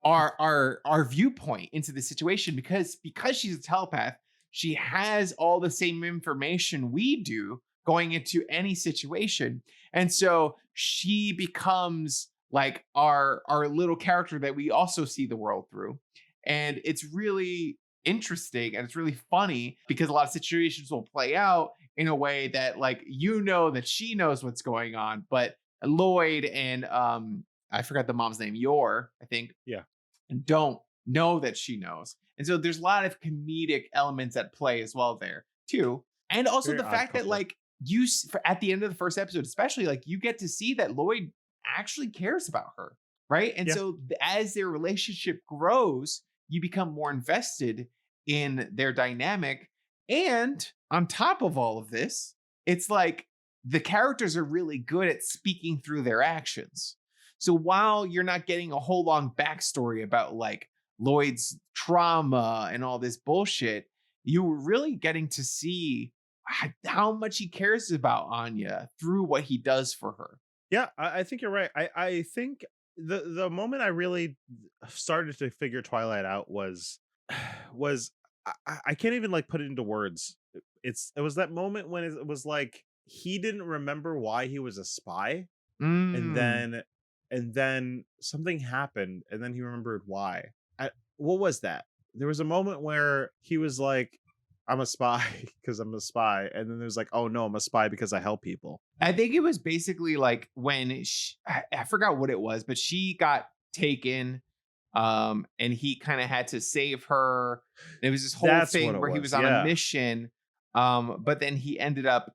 our viewpoint into the situation because she's a telepath. She has all the same information we do going into any situation. And so she becomes like our little character that we also see the world through. And it's really interesting and it's really funny because a lot of situations will play out in a way that like, you know, that she knows what's going on, but Lloyd and I forgot the mom's name, Yor, I think. Yeah. Don't know that she knows. And so there's a lot of comedic elements at play as well there too. And also Very the fact that like at the end of the first episode, especially like you get to see that Lloyd actually cares about her. Right. And so as their relationship grows, you become more invested in their dynamic. And on top of all of this, it's like the characters are really good at speaking through their actions. So while you're not getting a whole long backstory about like Lloyd's trauma and all this bullshit, you were really getting to see how much he cares about Anya through what he does for her. Yeah, I think you're right. I think the moment I really started to figure Twilight out was I can't even like put it into words. It was that moment when it was like he didn't remember why he was a spy, and then something happened, and then he remembered why. What was that? There was a moment where he was like, I'm a spy because I'm a spy. And then there's like, oh no, I'm a spy because I help people. I think it was basically like when I forgot what it was, but she got taken and he kind of had to save her. It was this whole thing where he was on a mission. But then he ended up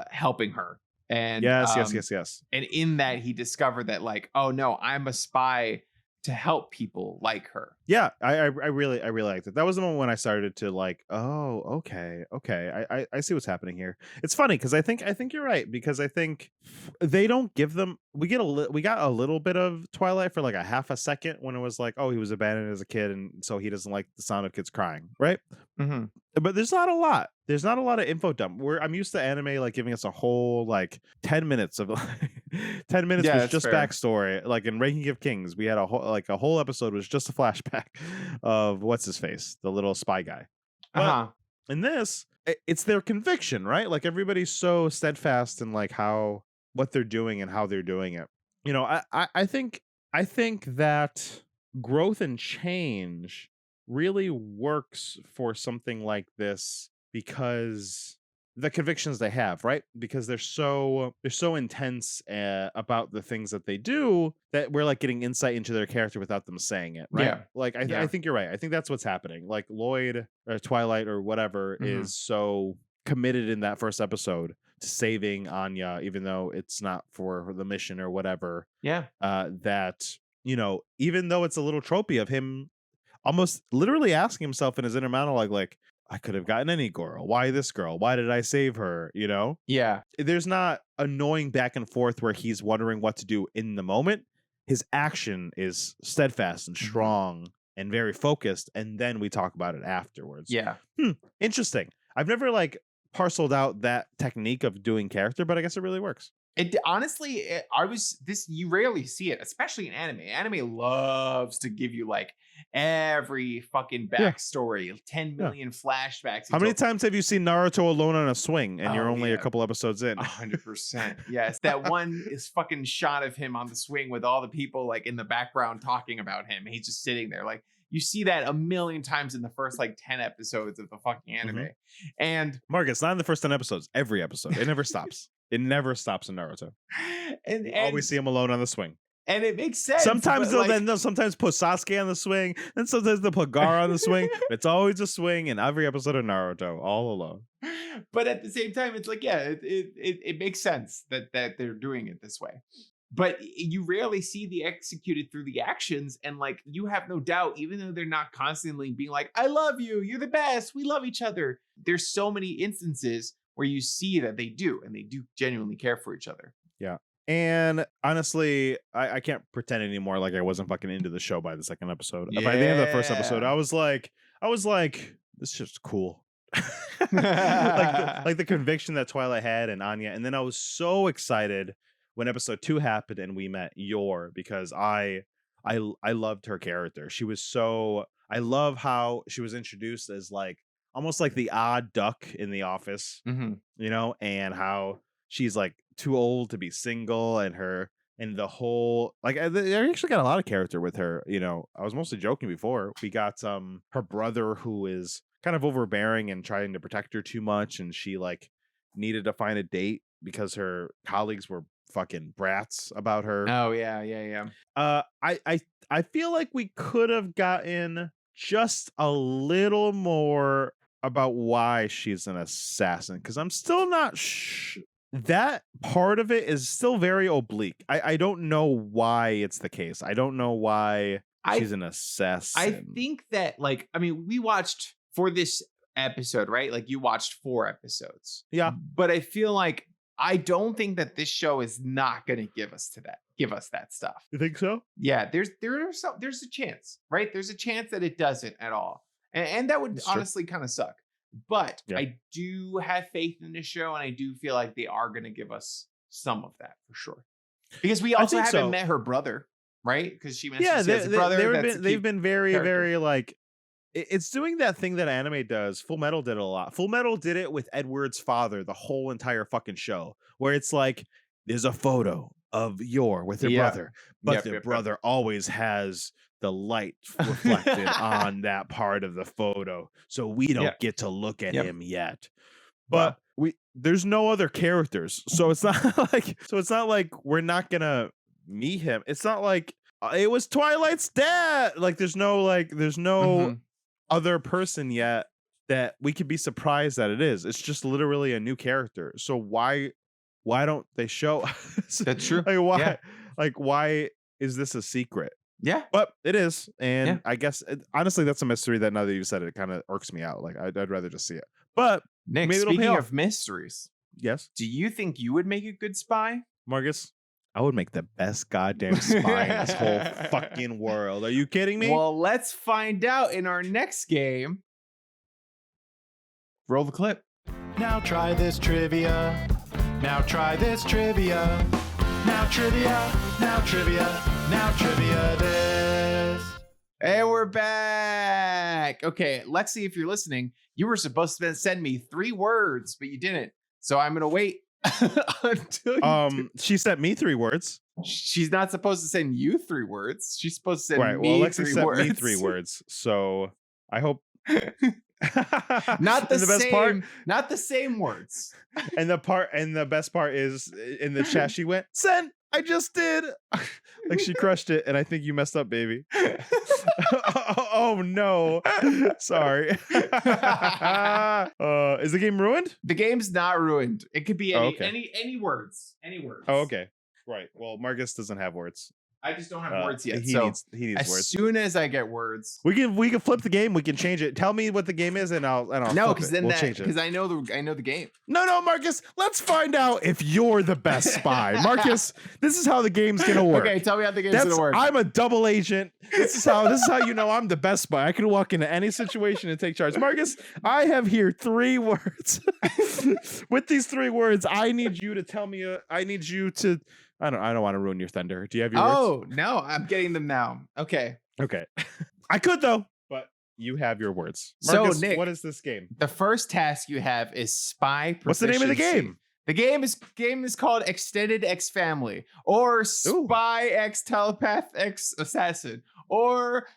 helping her. And yes. And in that he discovered that like, oh no, I'm a spy to help people like her. Yeah, I really liked it. That was the moment when I started to like, oh, okay. I see what's happening here. It's funny because I think you're right, because I think they don't give them. We got a little bit of Twilight for like a half a second when it was like, oh, he was abandoned as a kid, and so he doesn't like the sound of kids crying, right? Mm-hmm. But there's not a lot. There's not a lot of info dump. I'm used to anime like giving us a whole like 10 minutes of 10 minutes was just fair. Backstory. Like in Ranking of Kings, we had a whole episode was just a flashback of what's his face, the little spy guy. But in this, it's their conviction, right? Like everybody's so steadfast in like what they're doing and how they're doing it. You know, I think that growth and change really works for something like this because the convictions they have, right? Because they're so intense about the things that they do that we're like getting insight into their character without them saying it, right? Yeah. Like I think you're right. I think that's what's happening. Like Lloyd or Twilight or whatever is so committed in that first episode to saving Anya, even though it's not for the mission or whatever. Yeah. That, you know, even though it's a little tropey of him almost literally asking himself in his inner monologue, like, I could have gotten any girl. Why this girl? Why did I save her? You know? Yeah. There's not annoying back and forth where he's wondering what to do in the moment. his action is steadfast and strong and very focused, and then we talk about it afterwards. Yeah. Interesting. I've never like parceled out that technique of doing character, but I guess it really works. It honestly, you rarely see it, especially in anime. Anime loves to give you like every fucking backstory, 10 million flashbacks. How many times have you seen Naruto alone on a swing and you're only a yeah. couple episodes in? 100%. Yes. That one is fucking shot of him on the swing with all the people like in the background talking about him. He's just sitting there. Like you see that a million times in the first like 10 episodes of the fucking anime. And Marcus, not in the first 10 episodes, every episode. It never stops. It never stops in Naruto. And always see him alone on the swing. And it makes sense. Sometimes they'll sometimes put Sasuke on the swing, and sometimes they'll put Gaara on the swing. It's always a swing in every episode of Naruto, all alone. But at the same time, it's like, yeah, it makes sense that they're doing it this way. But you rarely see the executed through the actions, and like you have no doubt, even though they're not constantly being like, "I love you, you're the best, we love each other." There's so many instances where you see that they do, and they do genuinely care for each other. Yeah. And honestly, I can't pretend anymore like I wasn't fucking into the show by the second episode. By the end of the first episode, I was like, this is just cool. like the conviction that Twilight had and Anya. And then I was so excited when episode 2 happened and we met Yor, because I loved her character. She was so, I love how she was introduced as like almost like the odd duck in the office, you know, and how she's like too old to be single, and the whole like they actually got a lot of character with her. You know, I was mostly joking before. We got her brother, who is kind of overbearing and trying to protect her too much, and she like needed to find a date because her colleagues were fucking brats about her. Oh yeah. I feel like we could have gotten just a little more about why she's an assassin, because I'm still not that part of it is still very oblique. I don't know why it's the case. I don't know why she's an assassin. I think that like, I mean, we watched for this episode, right? Like you watched 4 episodes. Yeah. But I feel like I don't think that this show is not going to give us that stuff. You think so? Yeah, there's a chance, right? There's a chance that it doesn't at all. And that would honestly kind of suck. But I do have faith in this show, and I do feel like they are going to give us some of that for sure. Because we also haven't met her brother, right? Because she mentioned she has a brother. They've been very, very like, it's doing that thing that anime does. Full Metal did it a lot. Full Metal did it with Edward's father the whole entire fucking show, where it's like there's a photo of Yor with her brother, but the brother always has the light reflected on that part of the photo, so we don't get to look at him yet. But there's no other characters, so it's not like we're not gonna meet him. It's not like it was Twilight's dad. Like there's no other person yet that we could be surprised that it is. It's just literally a new character. So why don't they show? That's true. Like why? Yeah. Like why is this a secret? Yeah, but it is, and I guess honestly, that's a mystery that now that you said it, kind of irks me out. Like I'd rather just see it. But Nick, maybe speaking of mysteries, yes, do you think you would make a good spy, Marcus? I would make the best goddamn spy in this whole fucking world. Are you kidding me? Well, let's find out in our next game. Roll the clip. Now try this trivia. Now try this trivia. Now trivia. Now trivia. Now trivia this. And we're back. Okay, Lexi, if you're listening, you were supposed to send me 3 words, but you didn't. So I'm gonna wait until you she sent me 3 words. She's not supposed to send you 3 words. She's supposed to send me well, Lexi 3 sent words. me 3 words. So I hope not the best same part, not the same words. And the best part is in the chat she went, "Send, I just did." Like she crushed it, and I think you messed up, baby. Oh no. Sorry. Is the game ruined? The game's not ruined. It could be any words. Any words. Oh, okay. Right. Well, Marcus doesn't have words. I just don't have words yet. He So needs as words. soon as I get words, We can flip the game. We can change it. Tell me what the game is, and I'll no, flip because it. then We'll change it. because I know the game. No, Marcus. Let's find out if you're the best spy, Marcus. This is how the game's gonna work. Okay, tell me how the game's gonna work. I'm a double agent. This is how you know I'm the best spy. I can walk into any situation and take charge. Marcus, I have here 3 words. With these 3 words, I need you to tell me. I need you to. I don't want to ruin your thunder. Do you have your words? Oh no, I'm getting them now. Okay. Okay. I could though, but you have your words. Marcus, So Nick, what is this game? the first task you have is spy proficiency. What's the name of the game? The game is called Extended X Family, or Spy X Telepath X Assassin, or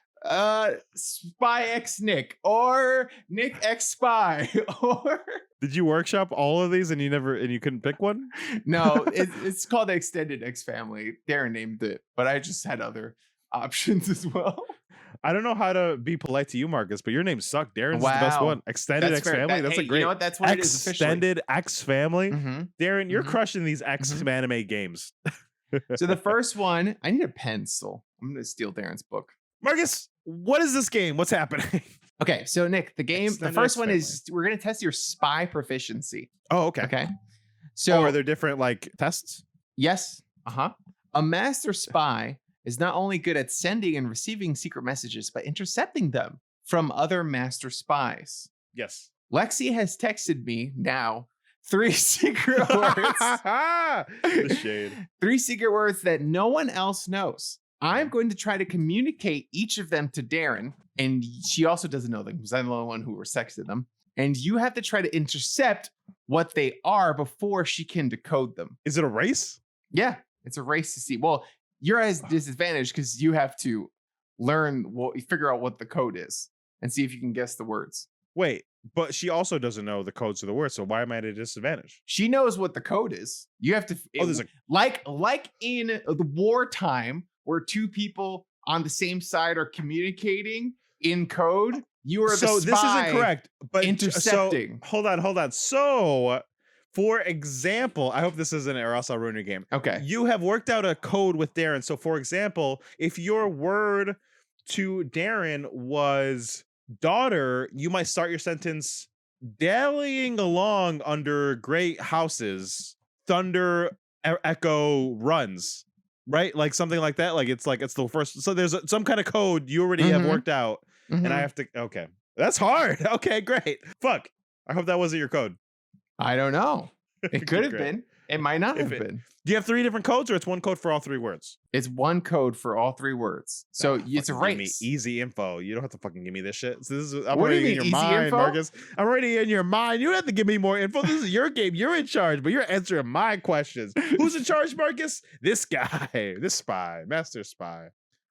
Spy X Nick, or Nick X Spy, or Did you workshop all of these and you couldn't pick one? no, it's called Extended X Family. Darren named it, but I just had other options as well. I don't know how to be polite to you, Marcus, but your name sucked. Darren's the best Wow. one. Extended That's X fair. Family. That's a Hey, great. You know what? That's what it is officially. Extended X Family. Mhm. Darren, you're Mhm. crushing these X anime games. So the first one, I need a pencil. I'm gonna steal Darren's book. Marcus, what is this game? What's happening? Okay, so Nick, the Extended first X one is we're gonna test your spy proficiency. Oh, okay. Okay, So so are there different like tests? yes, a master spy is not only good at sending and receiving secret messages, but intercepting them from other master spies. Yes. Lexi has texted me now 3 secret words. The shade. 3 secret words that no one else knows. I'm going to try to communicate each of them to Darren, and she also doesn't know them because I'm the only one who texted them. And you have to try to intercept what they are before she can decode them. Is it a race? Yeah, it's a race to see. Well, you're at a disadvantage because you have to figure out what the code is and see if you can guess the words. Wait, but she also doesn't know the codes of the words, so why am I at a disadvantage? She knows what the code is. You have to. There's a like in the wartime where 2 people on the same side are communicating in code. You are the spy. So this isn't correct. But intercepting. So, hold on. So, for example, I hope this isn't it, or else I'll ruin your game. Okay. You have worked out a code with Darren. So, for example, if your word to Darren was daughter, you might start your sentence dallying along under great houses, thunder echo runs, right? Like something like that. Like it's the first. So there's some kind of code you already have worked out, and I have to. Okay, that's hard. Okay, great. Fuck. I hope that wasn't your code. I don't know. It could have Great. been. It might not have been. Do you have 3 different codes, or it's one code for all 3 words? It's one code for all 3 words. So it's a Fucking give race. me easy info. You don't have to fucking give me this shit. So I'm What do you already mean, in your easy mind, info? Marcus. I'm already in your mind. You don't have to give me more info. This is your game. You're in charge, but you're answering my questions. Who's in charge, Marcus? This guy. This spy. Master spy.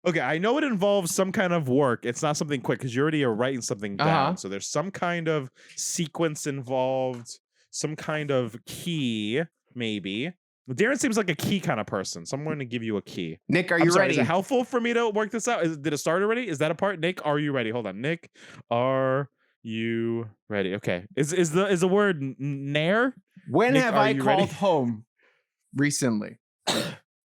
Okay, I know it involves some kind of work. It's not something quick because you already are writing something down. So there's some kind of sequence involved, some kind of key, maybe. Darren seems like a key kind of person, so I'm going to give you a key. Nick, are I'm you sorry, ready? Is it helpful for me to work this out? Did it start already? Is that a part? Nick, are you ready? Hold on. Nick, are you ready? Okay. Is the word nair? When Nick, have are I you called ready? home recently?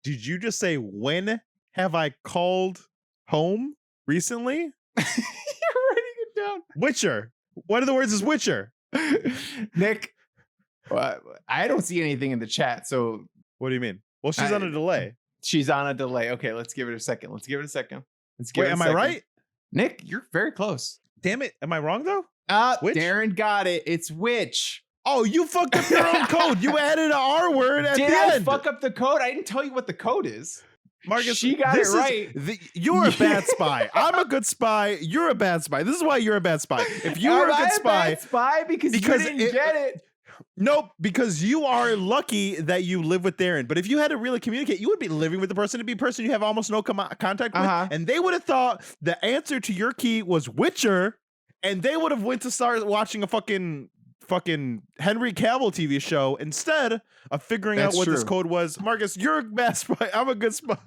Did you just say when have I called home recently? You're writing it down. Witcher. One of the words is Witcher. Nick, I don't see anything in the chat, so What do you mean? Well, she's on a delay. she's on a delay. Okay, let's give it a second. Let's give it a second. Wait, am I right? Nick, you're very close. Damn it. Am I wrong though? Witch? Darren got it. It's witch. Oh, you fucked up your own code. You added an R word at Did the I end. fuck up the code? I didn't tell you what the code is. Marcus, She got this it is- right. You're a bad spy. I'm a good spy. You're a bad spy. This is why you're a bad spy. If you were a Am I good spy, bad spy because you didn't get it. nope, because you are lucky that you live with Darren. But if you had to really communicate, you would be living with the person. It'd be a person you have almost no contact with, and they would have thought the answer to your key was Witcher, and they would have went to start watching a fucking Henry Cavill TV show instead of figuring That's out what this true. code was. Marcus, you're a bad spy. I'm a good spy.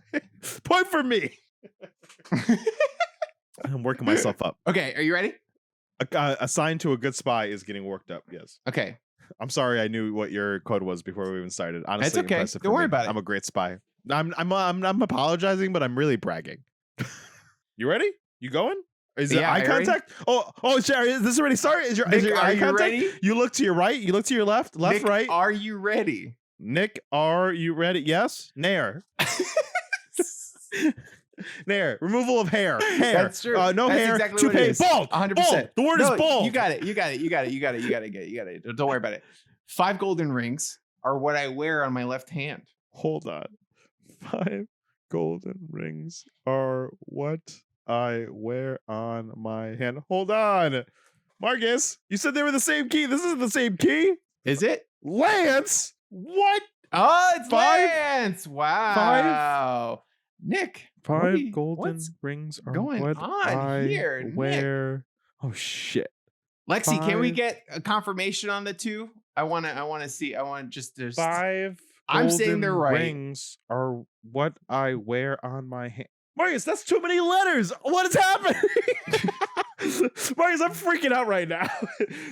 Point for me. I'm working myself up. Okay, are you ready? A sign to a good spy is getting worked up. Yes. Okay. I'm sorry I knew what your code was before we even started. Honestly, That's okay. impressive Don't for worry me. about it. I'm a great spy. I'm apologizing, but I'm really bragging. You ready? You going? Is it Yeah, eye I ready? contact? Oh, Sherry, is this already started? Is your Nick, are eye you contact? ready? You look to your right. You look to your left. Left, Nick, right. Are you ready? Nick, are you ready? Yes. Nair. Nair. Removal of hair. Hair. That's true. No That's hair. exactly what it Toupee. is. Bald. 100%. Bald. The word is bald. You got it. You got it. Don't worry about it. 5 golden rings are what I wear on my left hand. Hold on. 5 golden rings are what I wear on my hand. Hold on. Marcus, you said they were the same key. This isn't the same key. Is it? Lance. What? Oh, it's 5? Lance. Wow. Nick. 5 golden what's rings are going what on I here, Nick? wear. Oh shit. Lexi, can we 5 get a confirmation on the 2? I want to see. I want just there's 5 I'm saying they're golden right. rings are what I wear on my hand. Marcus, that's too many letters. What is happening? Marcus, I'm freaking out right now.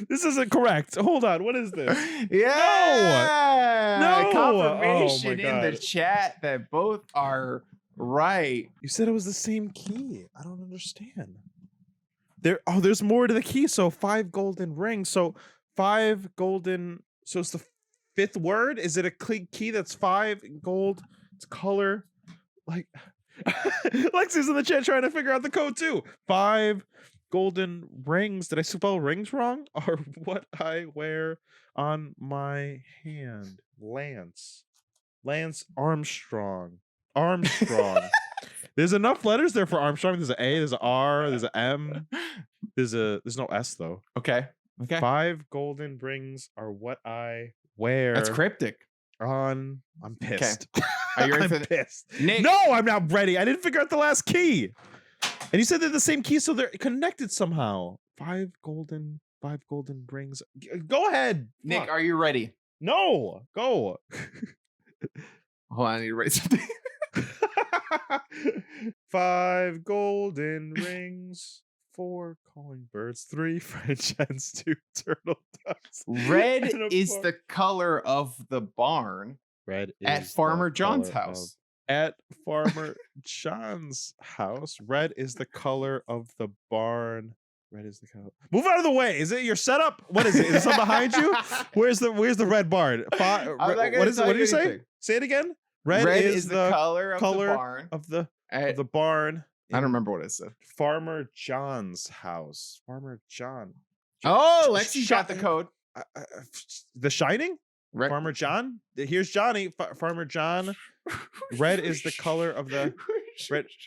This isn't correct. Hold on. What is this? Yeah. No. Confirmation Oh my in the God. chat that both are right. You said it was the same key. I don't understand. There's more to the key. So 5 golden rings. So 5 golden. So it's the 5th word. Is it a key that's 5 gold? It's color. Like Lexi's in the chat trying to figure out the code too. 5 golden rings. Did I spell rings wrong? Are what I wear on my hand. Lance Armstrong. There's enough letters there for Armstrong. There's an A, there's an R, there's an M. There's no S though. Okay. 5 golden rings are what I wear. That's cryptic. I'm pissed. Are you ready I'm for the- pissed. Nick. No, I'm not ready. I didn't figure out the last key. And you said they're the same key, so they're connected somehow. 5 golden rings. Go ahead, Nick, Fuck. are you ready? No, go. Hold on, I need to write something. 5 golden rings. 4 calling birds. 3 French hens. 2 turtle doves. Red and a is bar- the color of the barn Red at is Farmer the John's color house. At Farmer John's house. Red is the color of the barn. Red is the color. Move out of the way. Is it your setup? What is it? Is it something behind you? Where's the red barn? I'm not gonna What is it? tell What did you say? anything. Say it again. Red is the color of the barn. of the at- barn. I don't remember what it said. Farmer John's house. Farmer John. Oh, Lexi got the code. The Shining? Red. Farmer John? Here's Johnny. Farmer John. Red is the color of the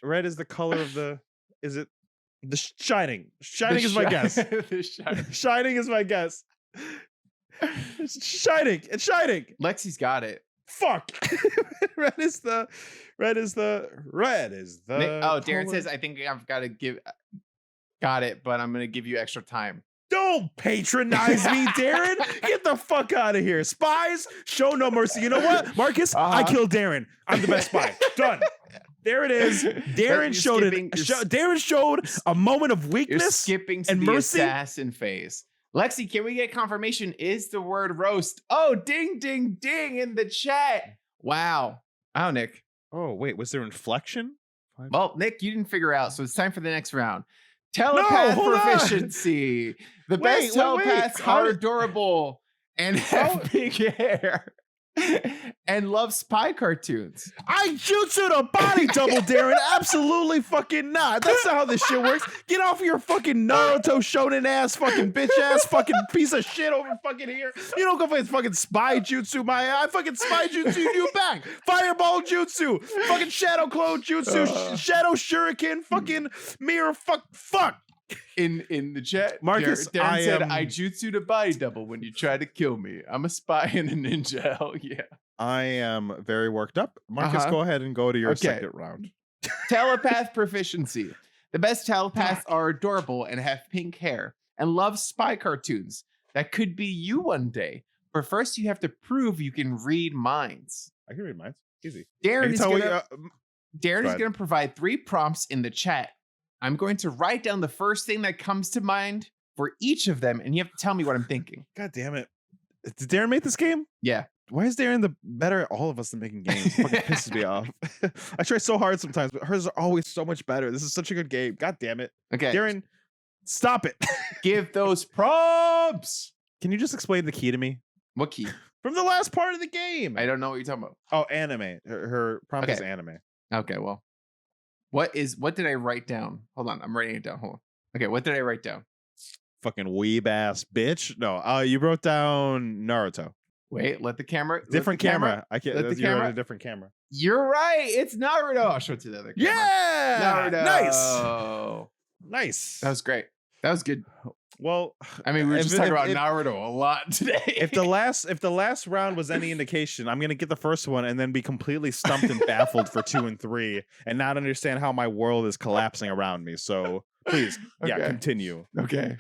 red is the color of the is it the Shining? Shining is my guess. The Shining. Shining is my guess. Shining. It's Shining. Lexi's got it. Fuck. Red is the Nick, oh, Daron color- says, I think I've got to give. Got it, but I'm going to give you extra time. Don't patronize me, Daron. Get the fuck out of here. Spies, show no mercy. You know what, Marcus? I killed Daron. I'm the best spy. Done. There it is. Daron showed it. Daron showed a moment of You're weakness. skipping to and the mercy? assassin phase. Lexi, can we get confirmation? Is the word roast? Oh, ding, ding, ding in the chat. Wow. Oh, Nick. Oh, wait, was there inflection? Well, Nick, you didn't figure out, so it's time for the next round. Telepath hold on. proficiency. The best telepaths How are did- adorable and have big hair and love spy cartoons. I jutsu to body double, Daron. Absolutely fucking not. That's not how this shit works. Get off your fucking Naruto shonen ass, fucking bitch ass, fucking piece of shit over fucking here. You don't go for fucking spy jutsu, I fucking spy jutsu you back. Fireball jutsu, fucking shadow clone jutsu, shadow shuriken, fucking mirror fuck. In the chat, Marcus, Darren said, am- I jutsu to body double when you try to kill me. I'm a spy and a ninja. Hell yeah. I am very worked up. Marcus, go ahead and go to your second round. Telepath proficiency. The best telepaths are adorable and have pink hair and love spy cartoons. That could be you one day. But first, you have to prove you can read minds. I can read mine. Easy. Darren is Go going ahead. to provide 3 prompts in the chat. I'm going to write down the first thing that comes to mind for each of them, and you have to tell me what I'm thinking. God damn it. Did Darren make this game? Yeah. Why is Daron better at all of us than making games? It fucking pisses me off. I try so hard sometimes, but hers are always so much better. This is such a good game. God damn it. Okay. Daron, stop it. Give those prompts. Can you just explain the key to me? What key? From the last part of the game. I don't know what you're talking about. Oh, anime. Her prompt is Okay. anime. Okay, well. What did I write down? Hold on, I'm writing it down. Hold on. Okay, what did I write down? Fucking weeb ass bitch. No, you wrote down Naruto.Ait, let the camera. Different camera. I can't. Let the You wrote camera- a different camera. You're right. It's Naruto. I'll show it to the other camera. Yeah. Naruto. Nice. That was great. That was good. Well, I mean, we were just talking about if- Naruto a lot today. if the last round was any indication, I'm gonna get the first one and then be completely stumped and baffled for 2 and 3 and not understand how my world is collapsing around me. So please, yeah, Okay. continue. Okay.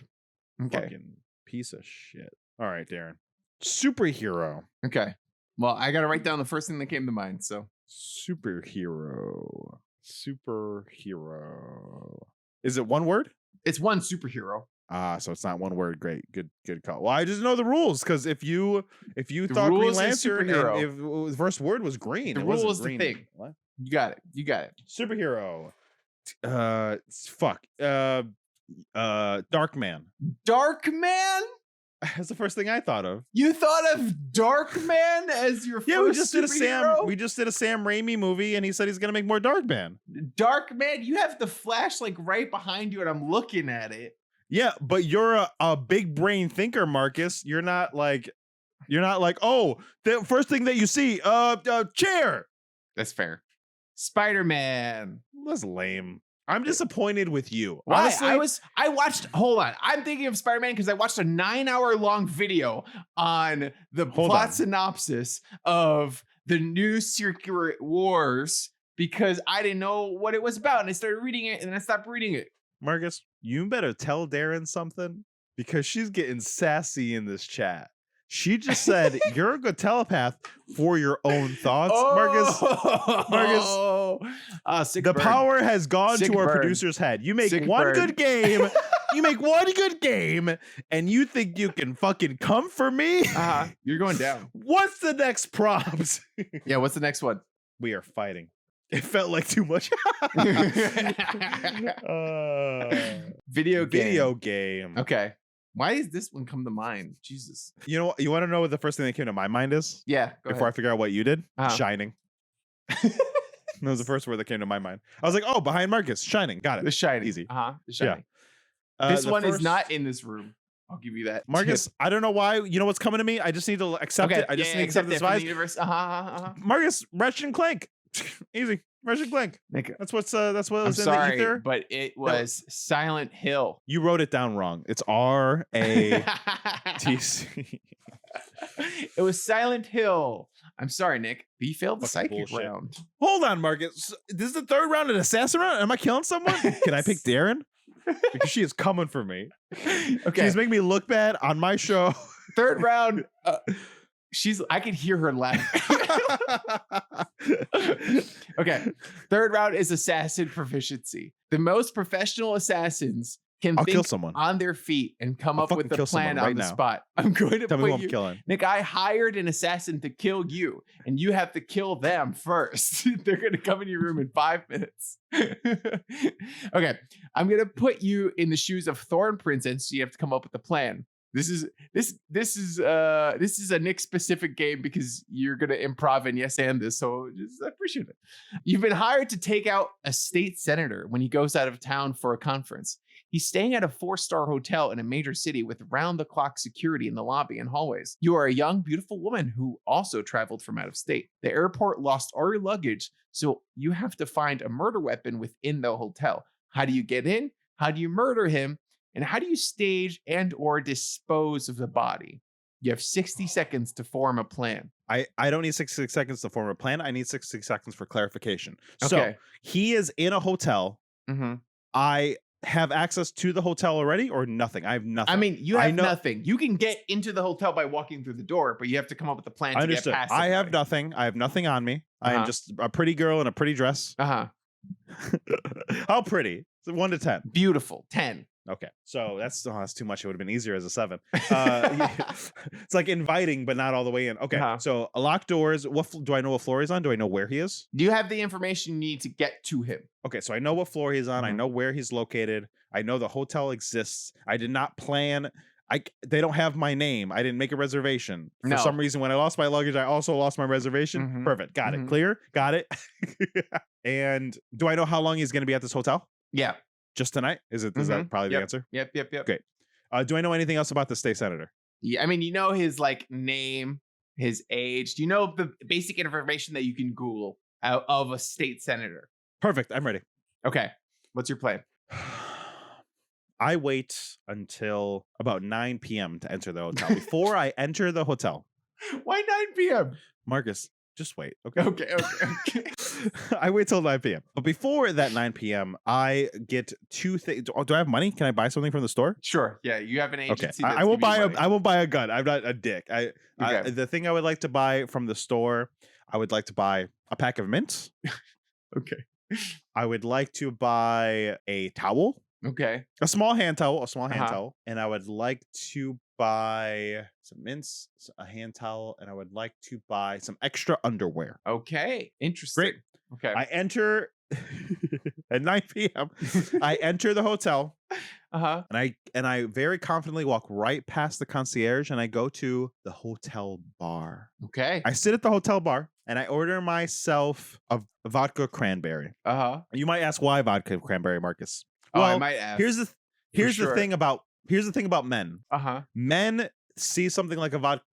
Fucking piece of shit. All right, Daron. Superhero. Okay. Well, I got to write down the first thing that came to mind. So Superhero. Is it one word? it's one superhero. So it's not one word. Great, good call. Well, I just know the rules because if you thought Green rules is Lantern, superhero. and if the first word was green, The it rule wasn't is the green. thing. What? You got it. You got it. Superhero. Fuck. Dark Man. Dark Man? That's the first thing I thought of. You thought of Dark Man as your Yeah, first superhero? we just did a Sam Raimi movie, and he said he's gonna make more Dark Man. Dark Man, you have the flash like right behind you, and I'm looking at it. Yeah, but you're a big brain thinker, Marcus. You're not like, oh, the first thing that you see, chair. That's fair. Spider-Man. That's lame. I'm disappointed with you. Why? Honestly, I watched, hold on. I'm thinking of Spider-Man because I watched a 9-hour long video on the Hold plot on. synopsis of the new Secret Wars because I didn't know what it was about. And I started reading it and then I stopped reading it. Marcus, you better tell Daron something because she's getting sassy in this chat. She just said you're a good telepath for your own thoughts, Marcus. Sick The burn. power has gone Sick to our burn. producer's head. You make Sick one burn. good game. You make one good game, and you think you can fucking come for me? You're going down. What's the next prompt? Yeah, what's the next one? We are fighting. It felt like too much. Video game. Video game. Okay. Why does this one come to mind? Jesus. You know, you want to know what the first thing that came to my mind is? Yeah. Go Before I figure out what you did? Uh-huh. Shining. That was the first word that came to my mind. I was like, oh, behind Marcus. Shining. Got it. The Shining. Easy. The Shining. This The one is first- not in this room. I'll give you that. Marcus, I don't know why. You know what's coming to me? I just need to accept Okay. it. I just need to accept accept this it from the vibe. universe. Marcus, Ratchet and Clank. Easy. Ratchet and Clank. That's what I'm was in the sorry, ether. but it was Silent Hill. You wrote it down wrong. It's R-A-T-C. It was Silent Hill. I'm sorry, Nick. But you failed the Fucking psychic bullshit. round. Hold on, Marcus. This is the third round of assassin round? Am I killing someone? Can I pick Daron? Because she is coming for me. Okay. She's making me look bad on my show. Third round. I could hear her laughing. Okay. Third round is assassin proficiency. The most professional assassins can I'll think kill someone. on their feet and come I'll up with fucking the kill plan someone on right the now. spot. I'm going to Tell me who put I'm you. killing. Nick, I hired an assassin to kill you, and you have to kill them first. They're going to come in your room in 5 minutes. Okay, I'm going to put you in the shoes of Thorn Princess. So you have to come up with a plan. This is a Nick specific game because you're going to improv and yes and this. So just I appreciate it. You've been hired to take out a state senator when he goes out of town for a conference. He's staying at a 4-star hotel in a major city with round-the-clock security in the lobby and hallways. You are a young, beautiful woman who also traveled from out of state. The airport lost all your luggage, so you have to find a murder weapon within the hotel. How do you get in? How do you murder him? And how do you stage and or dispose of the body? You have 60 seconds to form a plan. I don't need 60 seconds to form a plan. I need 60 seconds for clarification. So Okay. he is in a hotel. Mm-hmm. I have access to the hotel already or nothing? I have nothing. I mean, you I have know- nothing. You can get into the hotel by walking through the door, but you have to come up with a plan I to understood. get past I have everybody. nothing. I have nothing on me. I am Uh-huh. just a pretty girl in a pretty dress. Uh-huh. How pretty? 1 to 10. Beautiful. 10. Okay, so that's too much. It would have been easier as a 7. It's like inviting, but not all the way in. Okay, so locked doors. Do I know what floor he's on? Do I know where he is? Do you have the information you need to get to him? Okay, so I know what floor he's on. I know where he's located. I know the hotel exists. I did not plan. They don't have my name. I didn't make a reservation. For some reason, when I lost my luggage, I also lost my reservation. Perfect. Got it. Clear. Got it. And do I know how long he's going to be at this hotel? Yeah. Just tonight? Is that probably the answer? Yep. Great. Do I know anything else about the state senator? Yeah, I mean, you know his like name, his age. Do you know the basic information that you can Google out of a state senator? Perfect. I'm ready. Okay. What's your plan? I wait until about 9 p.m. to enter the hotel. Before I enter the hotel. Why 9 p.m.? Marcus, just wait. Okay. Okay. I wait till 9 p.m. But before that 9 p.m., I get 2 things. Do I have money? Can I buy something from the store? Sure. Yeah, you have an agency. Okay. I will buy a gun. I'm not a dick. The thing I would like to buy from the store, I would like to buy a pack of mints. Okay. I would like to buy a towel. Okay. A small hand towel. And I would like to buy some mints, a hand towel, and I would like to buy some extra underwear. Okay. Interesting. Great. Okay. I enter at 9 p.m. I enter the hotel. And I very confidently walk right past the concierge and I go to the hotel bar. Okay. I sit at the hotel bar and I order myself a vodka cranberry. You might ask why vodka cranberry, Marcus. Well, I might ask. Here's the thing about men. Men see something like a vodka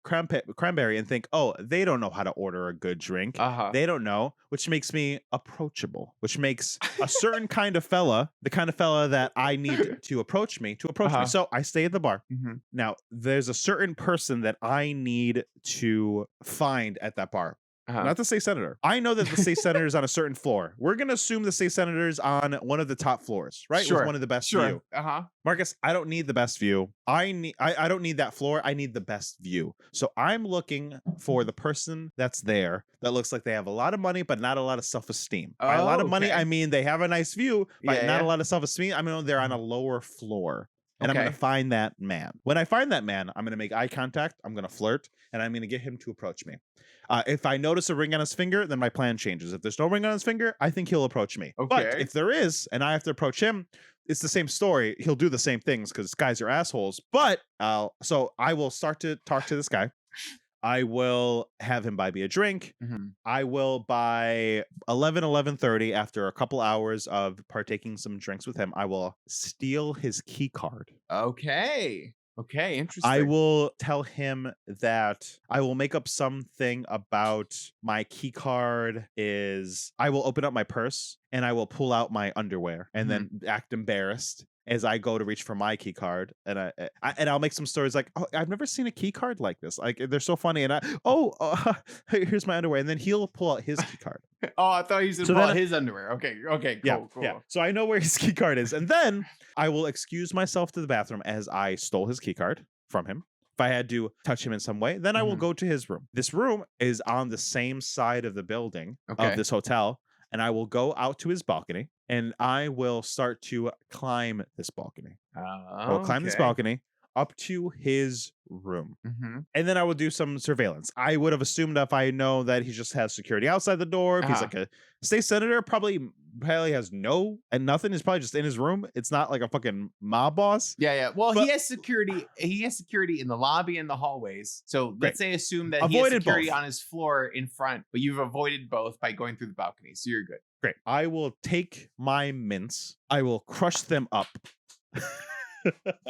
cranberry and think, oh, they don't know how to order a good drink. They don't know, which makes me approachable, which makes a certain kind of fella, the kind of fella that I need to approach me. So I stay at the bar. Now, there's a certain person that I need to find at that bar. Not the state senator. I know that the state senator is on a certain floor. We're going to assume the state senator is on one of the top floors, right? Sure. With one of the best view. Marcus, I don't need the best view. I don't need that floor. I need the best view. So I'm looking for the person that's there that looks like they have a lot of money, but not a lot of self-esteem. By a lot of money, I mean they have a nice view, but not a lot of self-esteem. I mean, they're on a lower floor. And I'm going to find that man. When I find that man, I'm going to make eye contact. I'm going to flirt. And I'm going to get him to approach me. If I notice a ring on his finger, then my plan changes. If there's no ring on his finger, I think he'll approach me. But if there is, and I have to approach him, it's the same story. He'll do the same things because guys are assholes. But so I will start to talk to this guy. I will have him buy me a drink. I will by 11:30, after a couple hours of partaking some drinks with him, I will steal his key card. Okay, interesting. I will tell him that I will make up something about my key card is I will open up my purse and I will pull out my underwear and then act embarrassed as I go to reach for my key card, and I'll make some stories like, oh, I've never seen a key card like this. Like they're so funny, and here's my underwear, and then he'll pull out his key card. I thought he was gonna pull out his underwear. Okay, cool. Yeah. So I know where his key card is, and then I will excuse myself to the bathroom as I stole his key card from him. If I had to touch him in some way, then I will go to his room. This room is on the same side of the building of this hotel. And I will go out to his balcony and I will start to climb this balcony. I will climb this balcony up to his room. And then I will do some surveillance. I would have assumed if I know that he just has security outside the door, if he's like a state senator, probably has nothing. He's probably just in his room. It's not like a fucking mob boss. Yeah. Well, he has security. He has security in the lobby and the hallways. So let's assume that he has security on his floor in front, but you've avoided both by going through the balcony. So you're good. Great. I will take my mints. I will crush them up.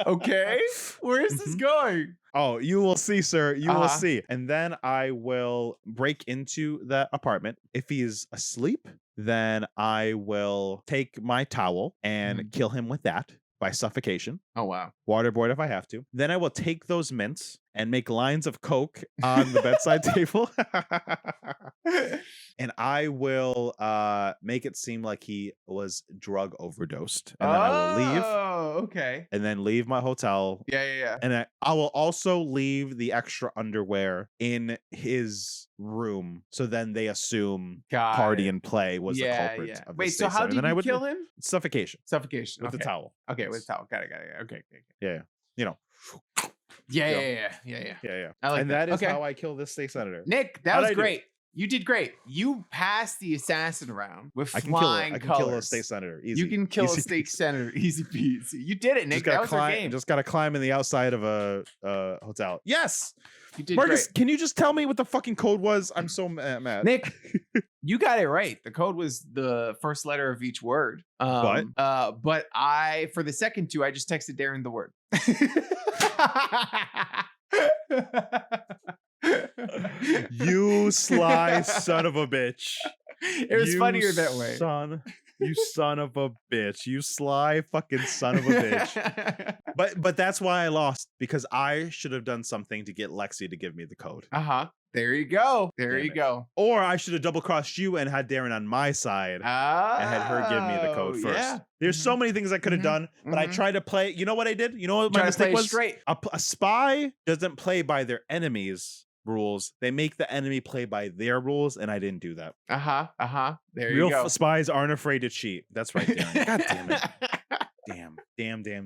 Okay. Where is this going? Oh, you will see, sir. You will see. And then I will break into the apartment. If he's asleep, then I will take my towel and kill him with that by suffocation. Oh, wow. Waterboard if I have to. Then I will take those mints and make lines of coke on the bedside table. And I will make it seem like he was drug overdosed. And then I will leave. Oh, okay. And then leave my hotel. Yeah. And I will also leave the extra underwear in his room. So then they assume Got party it. and play was the culprit. Yeah. Of the Wait, so state how center. did Then I you would kill him? Suffocation Suffocation. with the Okay. towel. Okay, with towel. Got it. Okay. Yeah. You know. Yeah. Yeah. I like And that is Okay. how I kill this state senator. Nick, that How'd was I do? great. You did great. You passed the assassin round with I can flying kill a colors. state senator. Easy. You can kill Easy a state peasy. senator. Easy peasy. You did it, Nick. Just gotta That was our climb. game. Just gotta climb in the outside of a hotel. Yes, You did Marcus. great. Can you just tell me what the fucking code was? I'm so mad. Nick, you got it right. The code was the first letter of each word. But I, for the second two, I just texted Daron the word. You sly son of a bitch. It was funnier that way. You son of a bitch. You sly fucking son of a bitch. But that's why I lost, because I should have done something to get Lexi to give me the code. There you go. There Damn you it. go. Or I should have double crossed you and had Daron on my side. And had her give me the code first. Yeah. There's so many things I could have done, but I tried to play. You know what I did? You know what my Try to play mistake it was? straight. A spy doesn't play by their enemies' rules. They make the enemy play by their rules, and I didn't do that. There Real you go. spies aren't afraid to cheat. That's right, Daron. God damn it.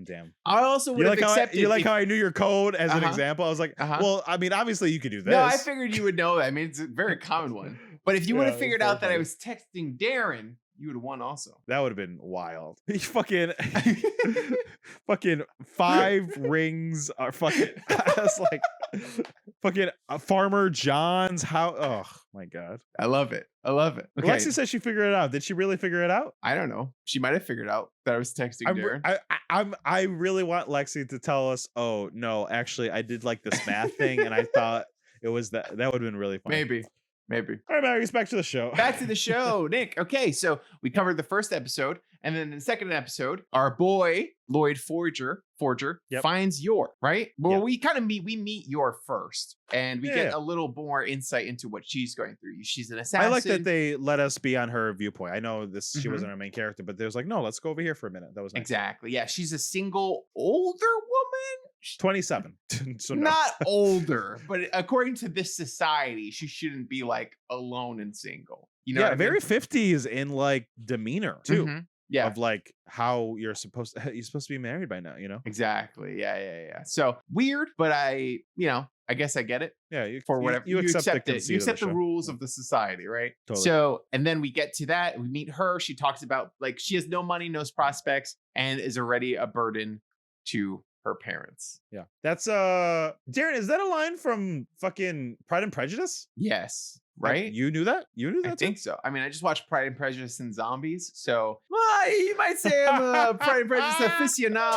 Damn. I also would have accepted. You like how I knew your code as an Uh-huh. example? I was like, Uh-huh. well, I mean, obviously you could do this. No, I figured you would know that. I mean, it's a very common one. But if you would have Yeah, figured it's so out that I funny. was texting Darren, you would have won also. That would have been wild. He fucking 5 rings are fucking. That's like fucking Farmer John's house. Oh my god. I love it. Okay. Alexi said she figured it out. Did she really figure it out? I don't know. She might have figured out that I was texting Darren. I really want Lexi to tell us. Oh no, actually, I did like this math thing, and I thought it was that. That would have been really fun. Maybe. All right, Marius, back to the show. Back to the show, Nick. Okay, so we covered the first episode, and then in the second episode, our boy Lloyd Forger Yep. finds Yor, right? Well, Yep. we meet Yor first, and we get a little more insight into what she's going through. She's an assassin. I like that they let us be on her viewpoint. I know this she Mhm. wasn't our main character, but there's like, no, let's go over here for a minute. That was nice. Exactly. Yeah, she's a single older woman. 27. So no. Not older, but according to this society, she shouldn't be like alone and single. You know, yeah, what I very mean? 50s in like demeanor too. Mhm. Yeah, Of like how you're supposed to be married by now, you know? exactly. Yeah. So weird, but I guess I get it Yeah, you, for whatever you accept it. the You conceit of accept the show. rules of the society, right? Totally. So, and then we get to that. We meet her. She talks about like she has no money, no prospects, and is already a burden to her parents. Yeah. That's Darren, is that a line from fucking Pride and Prejudice? Yes, right. You knew that? You knew that? I too? think so. I mean, I just watched Pride and Prejudice and Zombies, so well, you might say I'm a Pride and Prejudice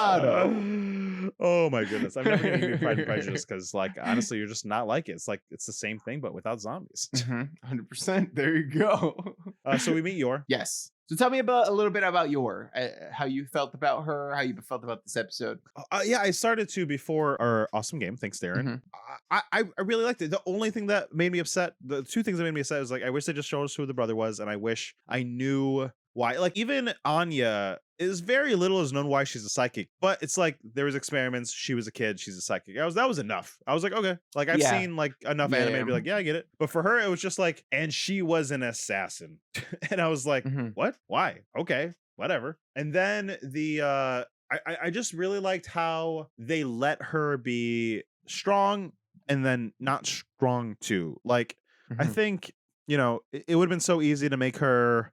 aficionado. Oh my goodness. I'm never gonna give you Pride and Prejudice because like honestly, you're just not like it. It's like it's the same thing, but without zombies. 100%. There you go. So we meet Yor. Yes. So tell me a little bit about Yor, how you felt about her, how you felt about this episode. Yeah, I started to before our awesome game. Thanks, Darren. Mhm. I really liked it. The only thing that made me upset, the two things that made me upset was like I wish they just showed us who the brother was, and I wish I knew why. Like even Anya is very little is known why she's a psychic, but it's like there was experiments. She was a kid. She's a psychic. That was enough. I was like, okay, like I've Yeah. seen like enough Yeah, anime yeah. to be like, yeah, I get it. But for her, it was just like, and she was an assassin, and I was like, Mhm. what? Why? Okay, whatever. And then I just really liked how they let her be strong and then not strong too. Like I Mhm. think it would have been so easy to make her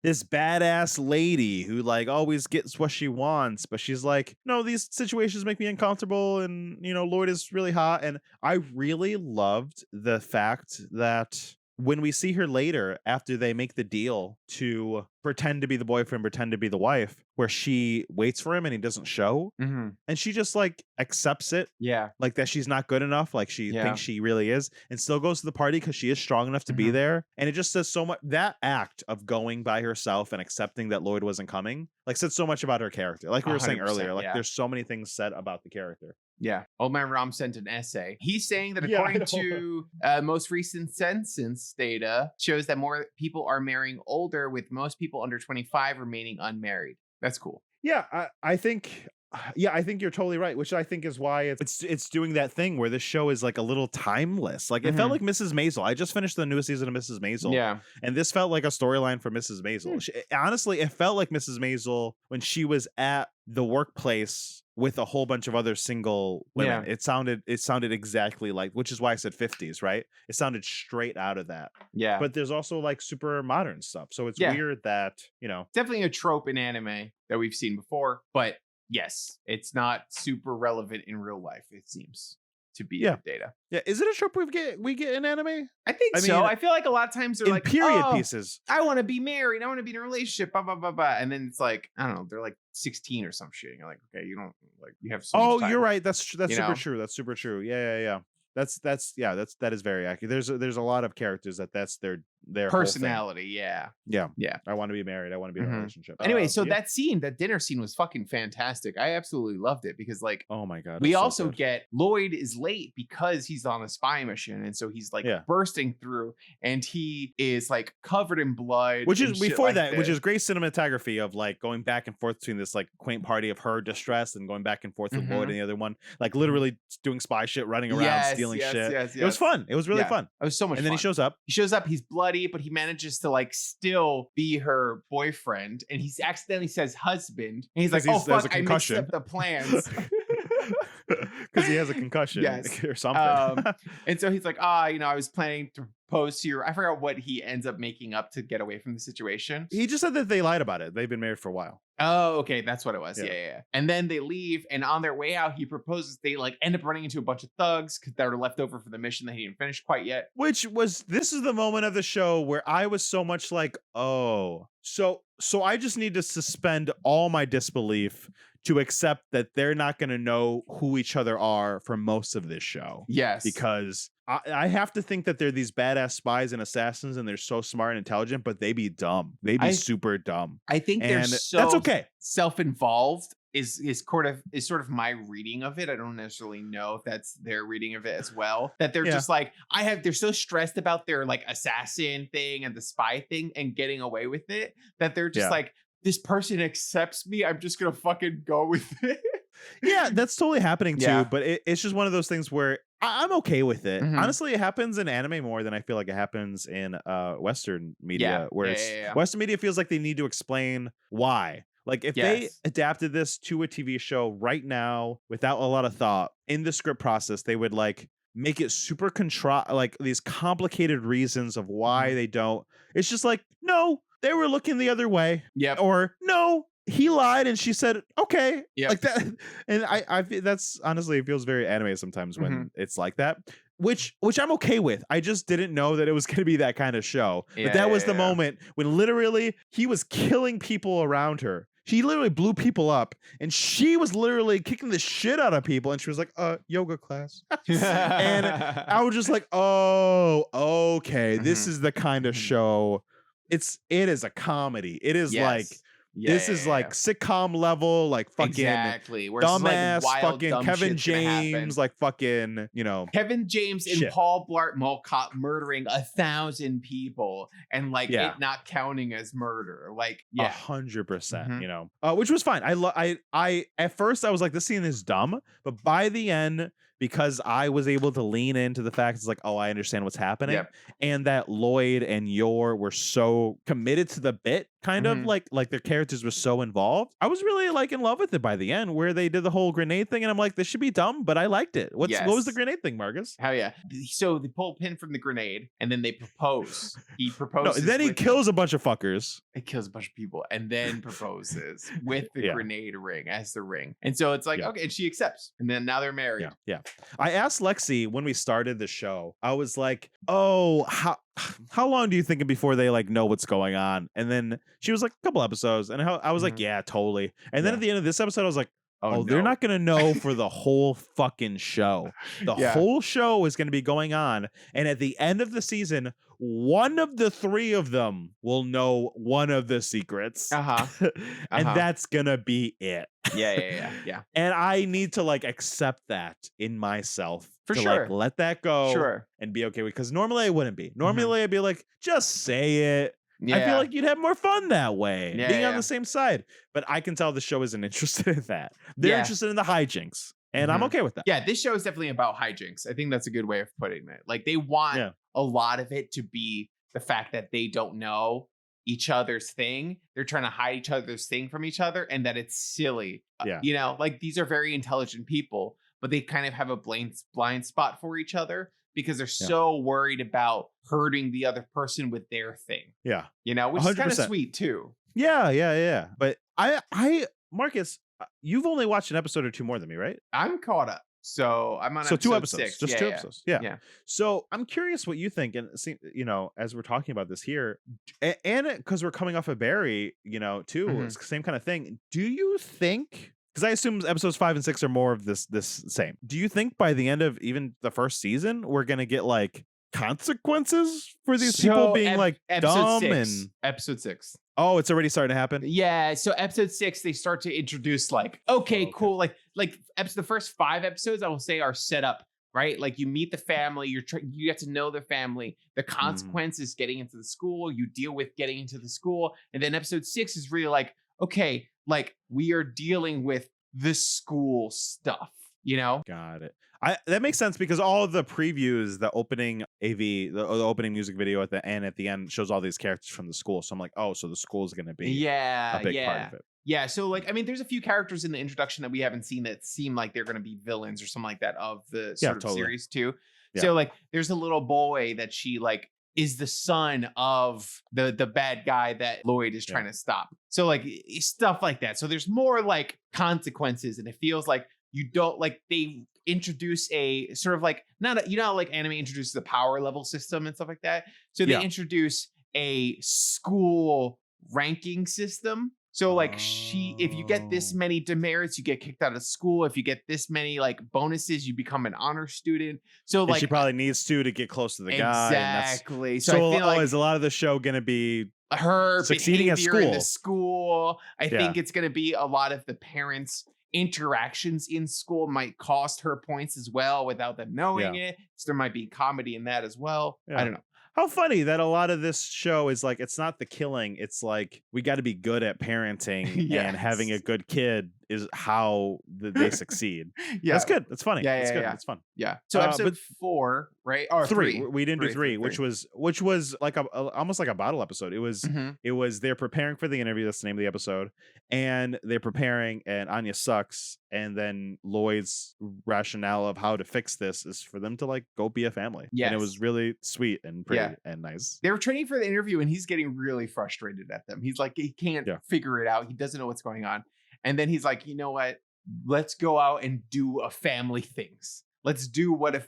this badass lady who like always gets what she wants, but she's like, no, these situations make me uncomfortable, and Lloyd is really hot. And I really loved the fact that when we see her later after they make the deal to pretend to be the boyfriend, pretend to be the wife, where she waits for him and he doesn't show, Mhm. and she just like accepts it, Yeah. like that she's not good enough, like she Yeah. thinks she really is, and still goes to the party because she is strong enough to be Mhm. there. And it just says so much. That act of going by herself and accepting that Lloyd wasn't coming, like said so much about her character. Like we were saying 100%, earlier, like yeah. there's so many things said about the character. Yeah. Old Man Ram sent an essay. He's saying that Yeah, I according know. to most recent census data shows that more people are marrying older, with most people under 25 remaining unmarried. That's cool. Yeah, I think. Yeah, I think you're totally right, which I think is why it's doing that thing where this show is like a little timeless. Like it felt like Mrs. Maisel. I just finished the newest season of Mrs. Maisel. Yeah. And this felt like a storyline for Mrs. Maisel. Honestly, it felt like Mrs. Maisel when she was at the workplace with a whole bunch of other single women. Yeah. It sounded exactly like, which is why I said 50s, right? It sounded straight out of that. Yeah. But there's also like super modern stuff. So it's Yeah. weird that, you know. Definitely a trope in anime that we've seen before, but yes, it's not super relevant in real life, it seems to be Yeah. the data. Yeah, is it a trope we get in anime? I think I so. mean, I feel like a lot of times they're In like, period "Oh, pieces. I want to be married. I want to be in a relationship, blah, blah, blah, blah." And then it's like, I don't know, they're like 16 or some shit. And you're like, okay, you don't like, you have so much Oh, time. you're right. That's you super know? true. That's super true. Yeah. That is very accurate. There's a lot of characters that's their whole thing. Personality. Yeah. Yeah. Yeah. I want to be married. I want to be in a Mhm. relationship. Anyway, so yeah. that dinner scene was fucking fantastic. I absolutely loved it because like, Oh my god. we it's so also good. get Lloyd is late because he's on a spy mission. And so he's like Yeah. bursting through and he is like covered in blood. Which and is shit before like that, which this. is great cinematography of like going back and forth between this like quaint party of her distress and going back and forth with Lloyd Mhm. and the other one, like literally doing spy shit, running around, Yes, stealing yes, shit. yes, It was yes. fun. It was really Yeah. fun. It was so much And then fun. he shows up. He shows up, he's bloody, but he manages to like still be her boyfriend. And he accidentally says husband. And he's like, 'Cause oh has fuck, a I mixed concussion. up the plans. Because he has a concussion Yes. or something. And so he's like, I was planning to propose to you. I forgot what he ends up making up to get away from the situation. He just said that they lied about it. They've been married for a while. Oh, okay. That's what it was. Yeah. Yeah. And then they leave. And on their way out, he proposes. They like end up running into a bunch of thugs because they were left over for the mission that he didn't finish quite yet. This is the moment of the show where I was so much like, oh, so I just need to suspend all my disbelief to accept that they're not going to know who each other are for most of this show. Yes. Because I have to think that they're these badass spies and assassins and they're so smart and intelligent, but they be dumb. They be super dumb. I think they're And so that's okay. self-involved is sort of my reading of it. I don't necessarily know if that's their reading of it as well. That they're Yeah. just like, they're so stressed about their like assassin thing and the spy thing and getting away with it that they're just Yeah. like, this person accepts me. I'm just gonna fucking go with it. Yeah, that's totally happening too. Yeah. But it's just one of those things where I'm okay with it. Mhm. Honestly, it happens in anime more than I feel like it happens in Western media. Where Western media feels like they need to explain why. Like if they Yes. adapted this to a TV show right now without a lot of thought in the script process, they would like make it super like these complicated reasons of why they don't. It's just like, no, they were looking the other way. Yep. Or no, he lied and she said okay. Yep. Like that. And I that's honestly, it feels very anime sometimes when it's like that, which I'm okay with. I just didn't know that it was going to be that kind of show. But that was the moment when literally he was killing people around her. He literally blew people up and she was literally kicking the shit out of people. And she was like, yoga class. And I was just like, oh, okay. This is the kind of show. It is a comedy. It is like, this is like sitcom level, like fucking exactly. Where it's dumbass, like wild, fucking dumb Kevin shit's gonna happen. James, like fucking, Kevin James and Shit. Paul Blart Mall Cop murdering 1,000 people and like Yeah. it not counting as murder. Like, 100%, Mhm. which was fine. I at first I was like, this scene is dumb, but by the end, because I was able to lean into the fact it's like, oh, I understand what's happening, Yep. and that Lloyd and Yor were so committed to the bit, kind of Mhm. like their characters were so involved. I was really like in love with it by the end, where they did the whole grenade thing, and I'm like, this should be dumb, but I liked it. What was the Yes. grenade thing, Marcus? Hell yeah. So they pull a pin from the grenade and then they propose. He No, proposes. then he with- kills a bunch of fuckers. He kills a bunch of people and then proposes with the Yeah. grenade ring as the ring. And so it's like, Yeah. okay, and she accepts. And then now they're married. Yeah. I asked Lexi when we started the show, I was like, oh, how long do you think before they like know what's going on? And then she was like, a couple episodes. And I was like, yeah, totally. And then Yeah. at the end of this episode, I was like, oh, no. they're not going to know for the whole fucking show. The Yeah. whole show is going to be going on. And at the end of the season, one of the three of them will know one of the secrets. Uh-huh. And that's gonna be it. Yeah. And I need to like accept that in myself. For to sure. like let that go Sure. and be okay with, because normally I wouldn't be. Normally I'd be like, just say it. Yeah. I feel like you'd have more fun that way, Yeah, being on yeah. the same side. But I can tell the show isn't interested in that. They're Yeah. interested in the hijinks. And I'm Mhm. okay with that. Yeah, this show is definitely about hijinks. I think that's a good way of putting it. Like they want a lot of it to be the fact that they don't know each other's thing. They're trying to hide each other's thing from each other, and that it's silly. Yeah. You know, like these are very intelligent people, but they kind of have a blind spot for each other because they're so worried about hurting the other person with their thing. Yeah. You know, which is kind of 100%. sweet too. Yeah. But I Marcus, you've only watched an episode or two more than me, right? I'm caught up. So I'm on So episode 2 episodes, 6. just Yeah, 2 yeah. episodes. Yeah. Yeah. So I'm curious what you think, and see, you know, as we're talking about this here, and because we're coming off of Barry, you know, too, Mhm. it's the same kind of thing. Do you think? Because I assume episodes 5 and 6 are more of this same. Do you think by the end of even the first season, we're gonna get like consequences for these people being like dumb and episode 6. oh, it's already starting to happen? Yeah, so episode 6 they start to introduce like okay, cool, like the first 5 episodes I will say are set up, right? Like you meet the family, you get to know the family, the consequences getting into the school, you deal with getting into the school, and then episode 6 is really like okay, like we are dealing with the school stuff, you know? Got it. That makes sense because all of the previews, the opening AV, the opening music video at the end shows all these characters from the school. So I'm like, oh, so the school is going to be a big part of it. Yeah, so like I mean, there's a few characters in the introduction that we haven't seen that seem like they're going to be villains or something like that of the sort of series too. Yeah. So like, there's a little boy that she like is the son of the bad guy that Lloyd is trying to stop. So like stuff like that. So there's more like consequences, and it feels like you don't like they introduce a sort of like you know how like anime introduces the power level system and stuff like that. So they introduce a school ranking system. So like if you get this many demerits, you get kicked out of school. If you get this many like bonuses, you become an honor student. So and like she probably needs to get close to the guy. Exactly. So I feel like is a lot of the show going to be her succeeding at behavior in the school? school. I think it's going to be a lot of the parents' interactions in school might cost her points as well without them knowing it. So there might be comedy in that as well. I don't know. How funny that a lot of this show is like, it's not the killing. It's like, we got to be good at parenting and having a good kid is how they succeed. That's good. That's funny. That's good. That's fun. Yeah. So episode 4, right? Or 3. We didn't do 3, which was like almost like a bottle episode. It was they're preparing for the interview. That's the name of the episode. And they're preparing, and Anya sucks. And then Lloyd's rationale of how to fix this is for them to like go be a family. Yes. And it was really sweet and pretty and nice. They were training for the interview, and he's getting really frustrated at them. He's like, he can't figure it out. He doesn't know what's going on. And then he's like, you know what? Let's go out and do a family things. Let's do what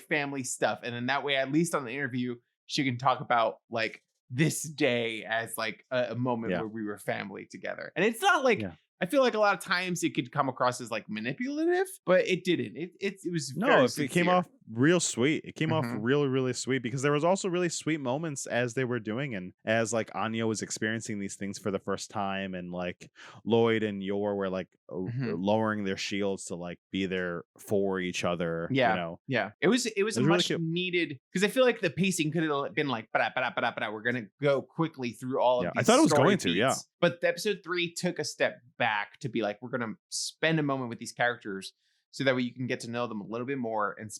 family stuff. And then that way, at least on the interview, she can talk about like this day as like a moment where we were family together. And it's not like, I feel like a lot of times it could come across as like manipulative, but it didn't. It was very it came off real sweet. It came off really, really sweet because there was also really sweet moments as they were doing, and as like Anya was experiencing these things for the first time, and like Lloyd and Yor were like lowering their shields to like be there for each other. Yeah, you know? Yeah. It was a much really needed, because I feel like the pacing could have been like, we're gonna go quickly through all of these. I thought it was going to, beats. But the episode 3 took a step back to be like, we're gonna spend a moment with these characters so that way you can get to know them a little bit more and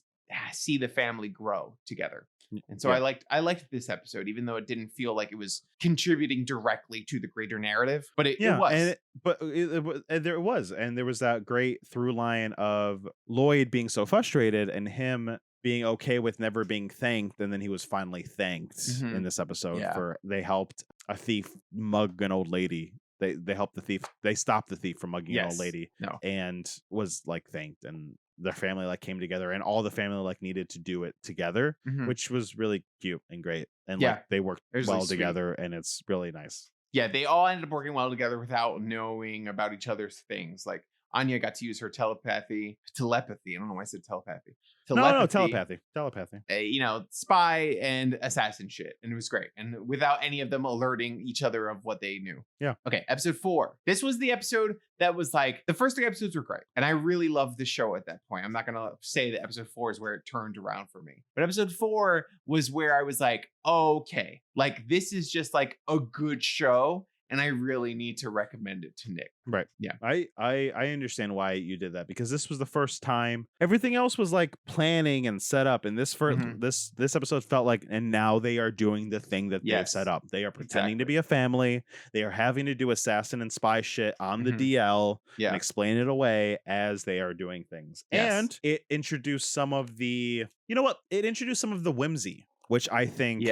see the family grow together. And so I liked this episode, even though it didn't feel like it was contributing directly to the greater narrative, but it was. There was that great through line of Lloyd being so frustrated and him being okay with never being thanked, and then he was finally thanked in this episode for they helped a thief mug an old lady. They helped the thief. They stopped the thief from mugging an old lady, and was like thanked, and their family like came together, and all the family like needed to do it together, which was really cute and great, and like they worked well together, and it's really nice. Yeah, they all ended up working well together without knowing about each other's things. Like Anya got to use her telepathy. I don't know why I said telepathy. No, telepathy. Spy and assassin shit. And it was great. And without any of them alerting each other of what they knew. Yeah. Okay, episode 4. This was the episode that was like, the first 3 episodes were great. And I really loved the show at that point. I'm not going to say that episode 4 is where it turned around for me. But episode 4 was where I was like, okay, like this is just like a good show. And I really need to recommend it to Nick. Right. Yeah. I understand why you did that, because this was the first time. Everything else was like planning and set up, and this this episode felt like, and now they are doing the thing that they've set up. They are pretending to be a family. They are having to do assassin and spy shit on the DL and explain it away as they are doing things. And it introduced some of the, it introduced some of the whimsy, which I think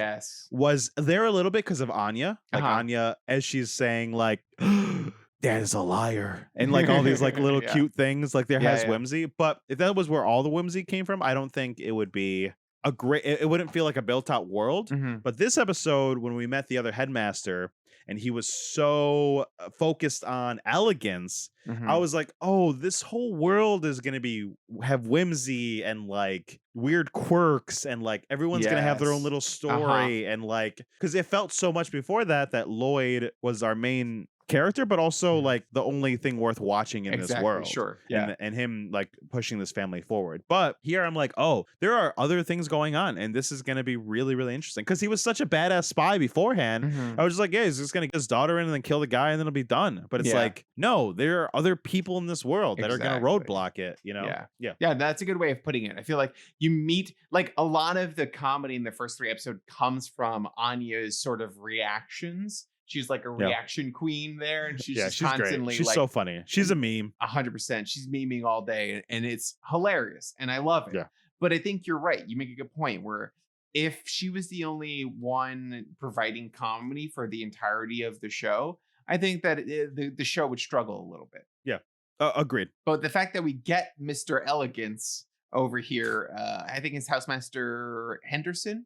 was there a little bit because of Anya. Like Anya, as she's saying, like, Dad is a liar. And like all these like little cute things, like there has whimsy. But if that was where all the whimsy came from, I don't think it would be a great, it wouldn't feel like a built out world. But this episode, when we met the other headmaster, and he was so focused on elegance, I was like, oh, this whole world is going to have whimsy and like weird quirks, and like everyone's going to have their own little story. And like, because it felt so much before that Lloyd was our main character, but also like the only thing worth watching in this world. Sure. And him like pushing this family forward. But here I'm like, oh, there are other things going on, and this is going to be really, really interesting, because he was such a badass spy beforehand. I was just like, yeah, he's just going to get his daughter in and then kill the guy and then it'll be done. But it's like, no, there are other people in this world that are going to roadblock it, Yeah, that's a good way of putting it. I feel like you meet, like, a lot of the comedy in the first 3 episodes comes from Anya's sort of reactions. She's like a reaction queen there, and she's just constantly great. She's like, so funny. She's a meme. 100%. She's memeing all day, and it's hilarious, and I love it. But I think you're right. You make a good point where if she was the only one providing comedy for the entirety of the show, I think that the show would struggle a little bit. Yeah, agreed. But the fact that we get Mr. Elegance over here, I think it's Housemaster Henderson.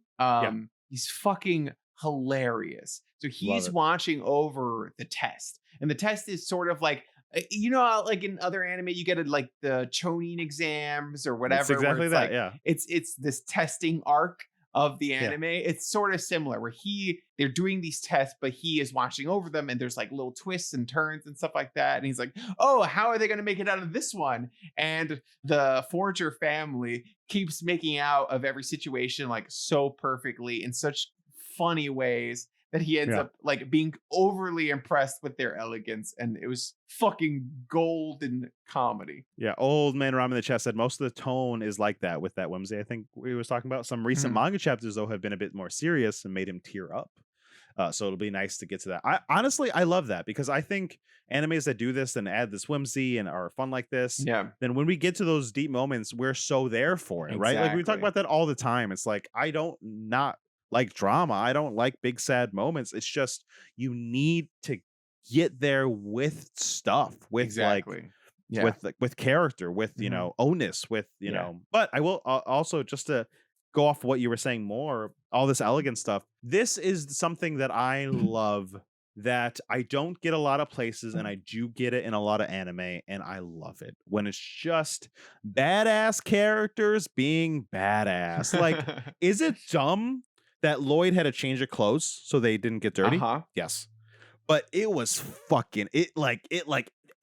He's fucking hilarious. So he's watching over the test, and the test is sort of like, like in other anime you get like the chonin exams or whatever. It's exactly that. Like, it's this testing arc of the anime. It's sort of similar where they're doing these tests, but he is watching over them, and there's like little twists and turns and stuff like that. And he's like, oh, how are they going to make it out of this one? And the Forger family keeps making out of every situation like so perfectly in such funny ways that he ends up like being overly impressed with their elegance, and it was fucking golden comedy. Yeah, old man Ram in the chat said most of the tone is like that with that whimsy. I think we was talking about some recent manga chapters though have been a bit more serious and made him tear up. So it'll be nice to get to that. I honestly love that, because I think animes that do this and add this whimsy and are fun like this, then when we get to those deep moments, we're so there for it, right? Like we talk about that all the time. It's like, I don't not like drama. I don't like big sad moments. It's just, you need to get there with stuff, with with character, with onus, with know. But I will also, just to go off what you were saying more, all this elegant stuff, this is something that I love that I don't get a lot of places, and I do get it in a lot of anime, and I love it when it's just badass characters being badass. Like, is it dumb that Lloyd had a change of clothes so they didn't get dirty? Yes. But it was fucking, it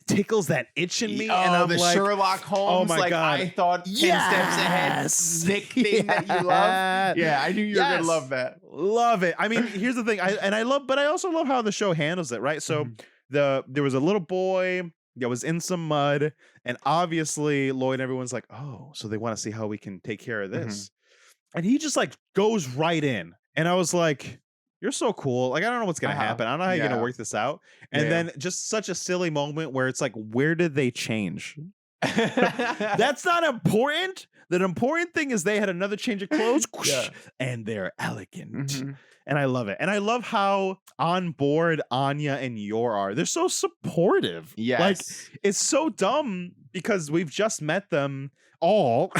tickles that itch in me. And I'm the like, Sherlock Holmes, oh my God. I thought 10 steps ahead Nick thing that you love. Yeah, I knew you were gonna love that. Love it. I mean, here's the thing. I also love how the show handles it, right? So there was a little boy that was in some mud, and obviously Lloyd and everyone's like, oh, so they want to see how we can take care of this. And he just like goes right in. And I was like, you're so cool. Like, I don't know what's going to happen. I don't know how you're going to work this out. And then just such a silly moment where it's like, where did they change? That's not important. The important thing is they had another change of clothes and they're elegant. And I love it. And I love how on board Anya and Yor are. They're so supportive. Yes. Like, it's so dumb because we've just met them all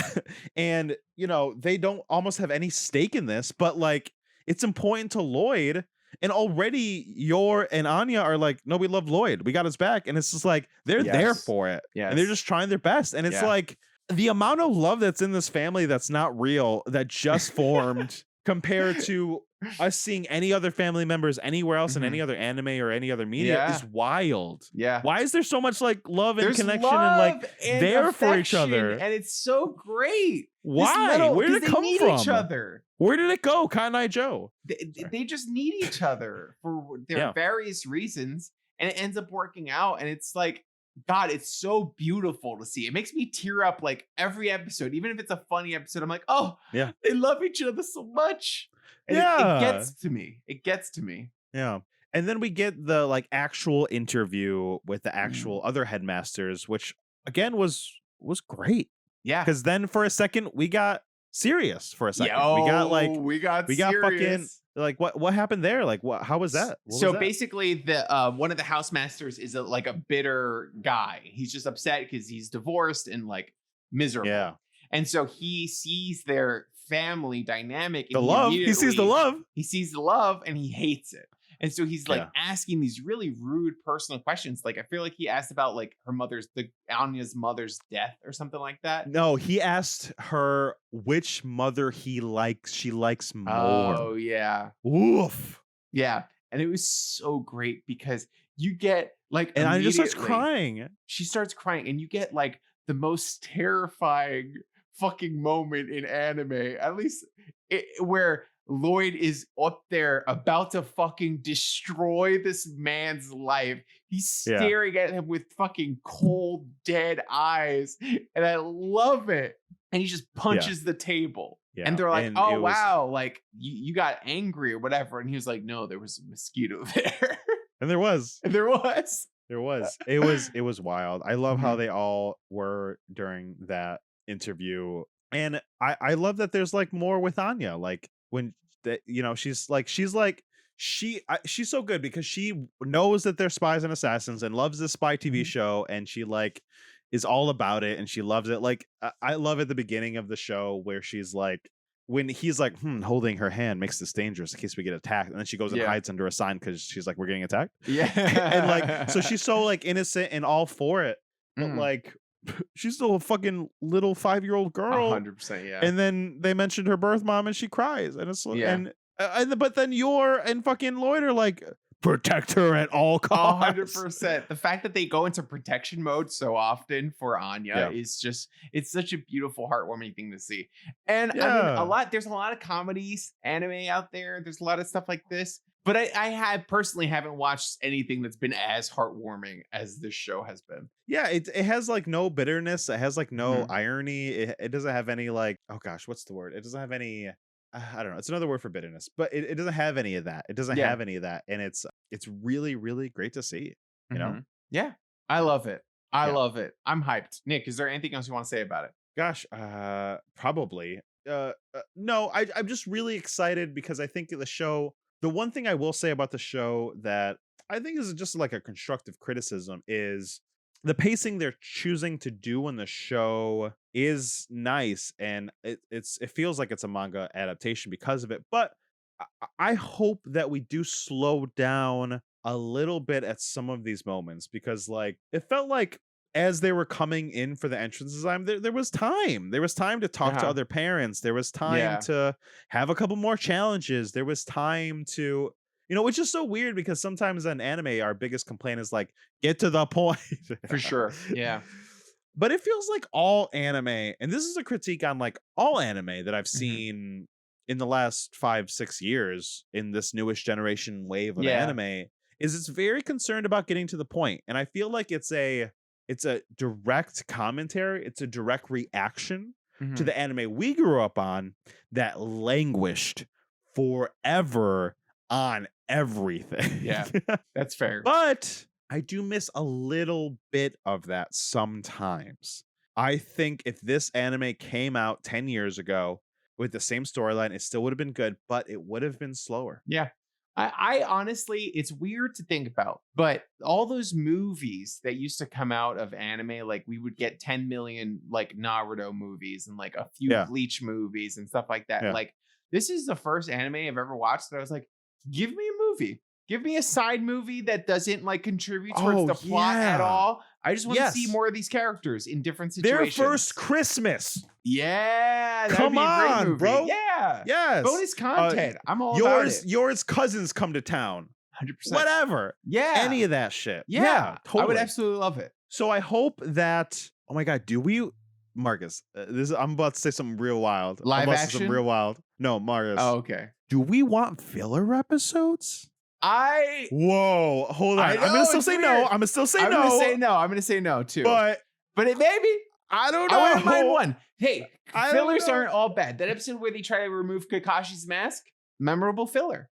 and they don't almost have any stake in this, but like, it's important to Lloyd, And already Yor and Anya are like, no, we love Lloyd. We got his back. And it's just like, they're there for it. And they're just trying their best. And it's like the amount of love that's in this family that's not real, that just formed compared to us seeing any other family members anywhere else in any other anime or any other media is wild. Why is there so much like love and connection and like there for each other? And it's so great. Why? Where did it come from? Each other. Where did it go? Kanai Joe. They just need each other for their various reasons, and it ends up working out. And it's like, God, it's so beautiful to see. It makes me tear up like every episode, even if it's a funny episode. I'm like, oh, they love each other so much. And it gets to me. It gets to me. Yeah. And then we get the like actual interview with the actual other headmasters, which again was great. Yeah. Because then for a second we got serious for a second. We got fucking like what happened there? Like how was that? Basically the one of the housemasters is like a bitter guy. He's just upset because he's divorced and like miserable. Yeah. And so he sees their family dynamic. And he sees the love. He sees the love and he hates it. And so he's like asking these really rude personal questions. Like I feel like he asked about like Anya's mother's death or something like that. No, he asked her which mother she likes more. Oh yeah. Oof. Yeah. And it was so great because you get like, and Anya just starts crying. She starts crying and you get like the most terrifying fucking moment in anime, at least where Lloyd is up there about to fucking destroy this man's life. He's staring at him with fucking cold, dead eyes. And I love it. And he just punches the table. Yeah. And they're like, oh, wow, like you got angry or whatever. And he was like, no, there was a mosquito there. And there was. There was. It was wild. I love how they all were during that interview. And I love that there's like more with Anya. Like when that, she's so good because she knows that they're spies and assassins and loves this spy TV show, and she like is all about it and she loves it. Like I love at the beginning of the show where she's like, when he's like, holding her hand makes this dangerous in case we get attacked. And then she goes and hides under a sign because she's like, we're getting attacked. Yeah. And like, so she's so like innocent and all for it. But like, she's still a fucking little 5-year-old girl. 100%. Yeah. And then they mentioned her birth mom and she cries. And it's but then Yor and fucking Lloyd are like, protect her at all costs. 100%. The fact that they go into protection mode so often for Anya is just, it's such a beautiful, heartwarming thing to see. And I mean, there's a lot of comedies, anime out there. There's a lot of stuff like this. But I personally haven't watched anything that's been as heartwarming as this show has been. Yeah, it has like no bitterness. It has like no irony. It doesn't have any like, oh gosh, what's the word? It doesn't have any, I don't know. It's another word for bitterness, but it doesn't have any of that. It doesn't have any of that. And it's really, really great to see, you know? Yeah, I love it. I love it. I'm hyped. Nick, is there anything else you want to say about it? Gosh, probably. No, I'm just really excited because I think the show, the one thing I will say about the show that I think is just like a constructive criticism is the pacing they're choosing to do in the show is nice, and it feels like it's a manga adaptation because of it. But I hope that we do slow down a little bit at some of these moments, because like it felt like as they were coming in for the entrance exam, there was time. There was time to talk to other parents. There was time to have a couple more challenges. There was time to, which is so weird because sometimes in anime, our biggest complaint is like, get to the point. For sure. Yeah. But it feels like all anime, and this is a critique on like all anime that I've seen in the last 5-6 years in this newest generation wave of anime, is it's very concerned about getting to the point. And I feel like it's a direct commentary. It's a direct reaction to the anime we grew up on that languished forever on everything. Yeah, that's fair. But I do miss a little bit of that sometimes. I think if this anime came out 10 years ago with the same storyline, it still would have been good, but it would have been slower. Yeah. I honestly, it's weird to think about, but all those movies that used to come out of anime, like we would get 10 million like Naruto movies and like a few Bleach movies and stuff like that. Like this is the first anime I've ever watched that I was like, give me a movie. Give me a side movie that doesn't like contribute towards the plot at yeah. all. I just want to Yes. see more of these characters in different Their situations. first Christmas. Yeah, that'd Come be a great on, movie. bro. Yeah, Yes. bonus content. I'm all about it. Yours cousins come to town. 100%. Whatever. Yeah, Any of that shit. Yeah, totally. I would absolutely love it. So I hope that. Oh my God, do we, Marcus? I'm about to say something real wild. I'm Live about to say action? something real wild. No, Marcus. Oh, okay. Do we want filler episodes? I Whoa, hold on. I I'm gonna know, still it's say no. weird. I'm gonna still say I'm no. gonna say no. I'm gonna say no too. But But it maybe. I don't know. I wouldn't mind one. Hey, I don't fillers know. aren't all bad. That episode where they try to remove Kakashi's mask, memorable filler.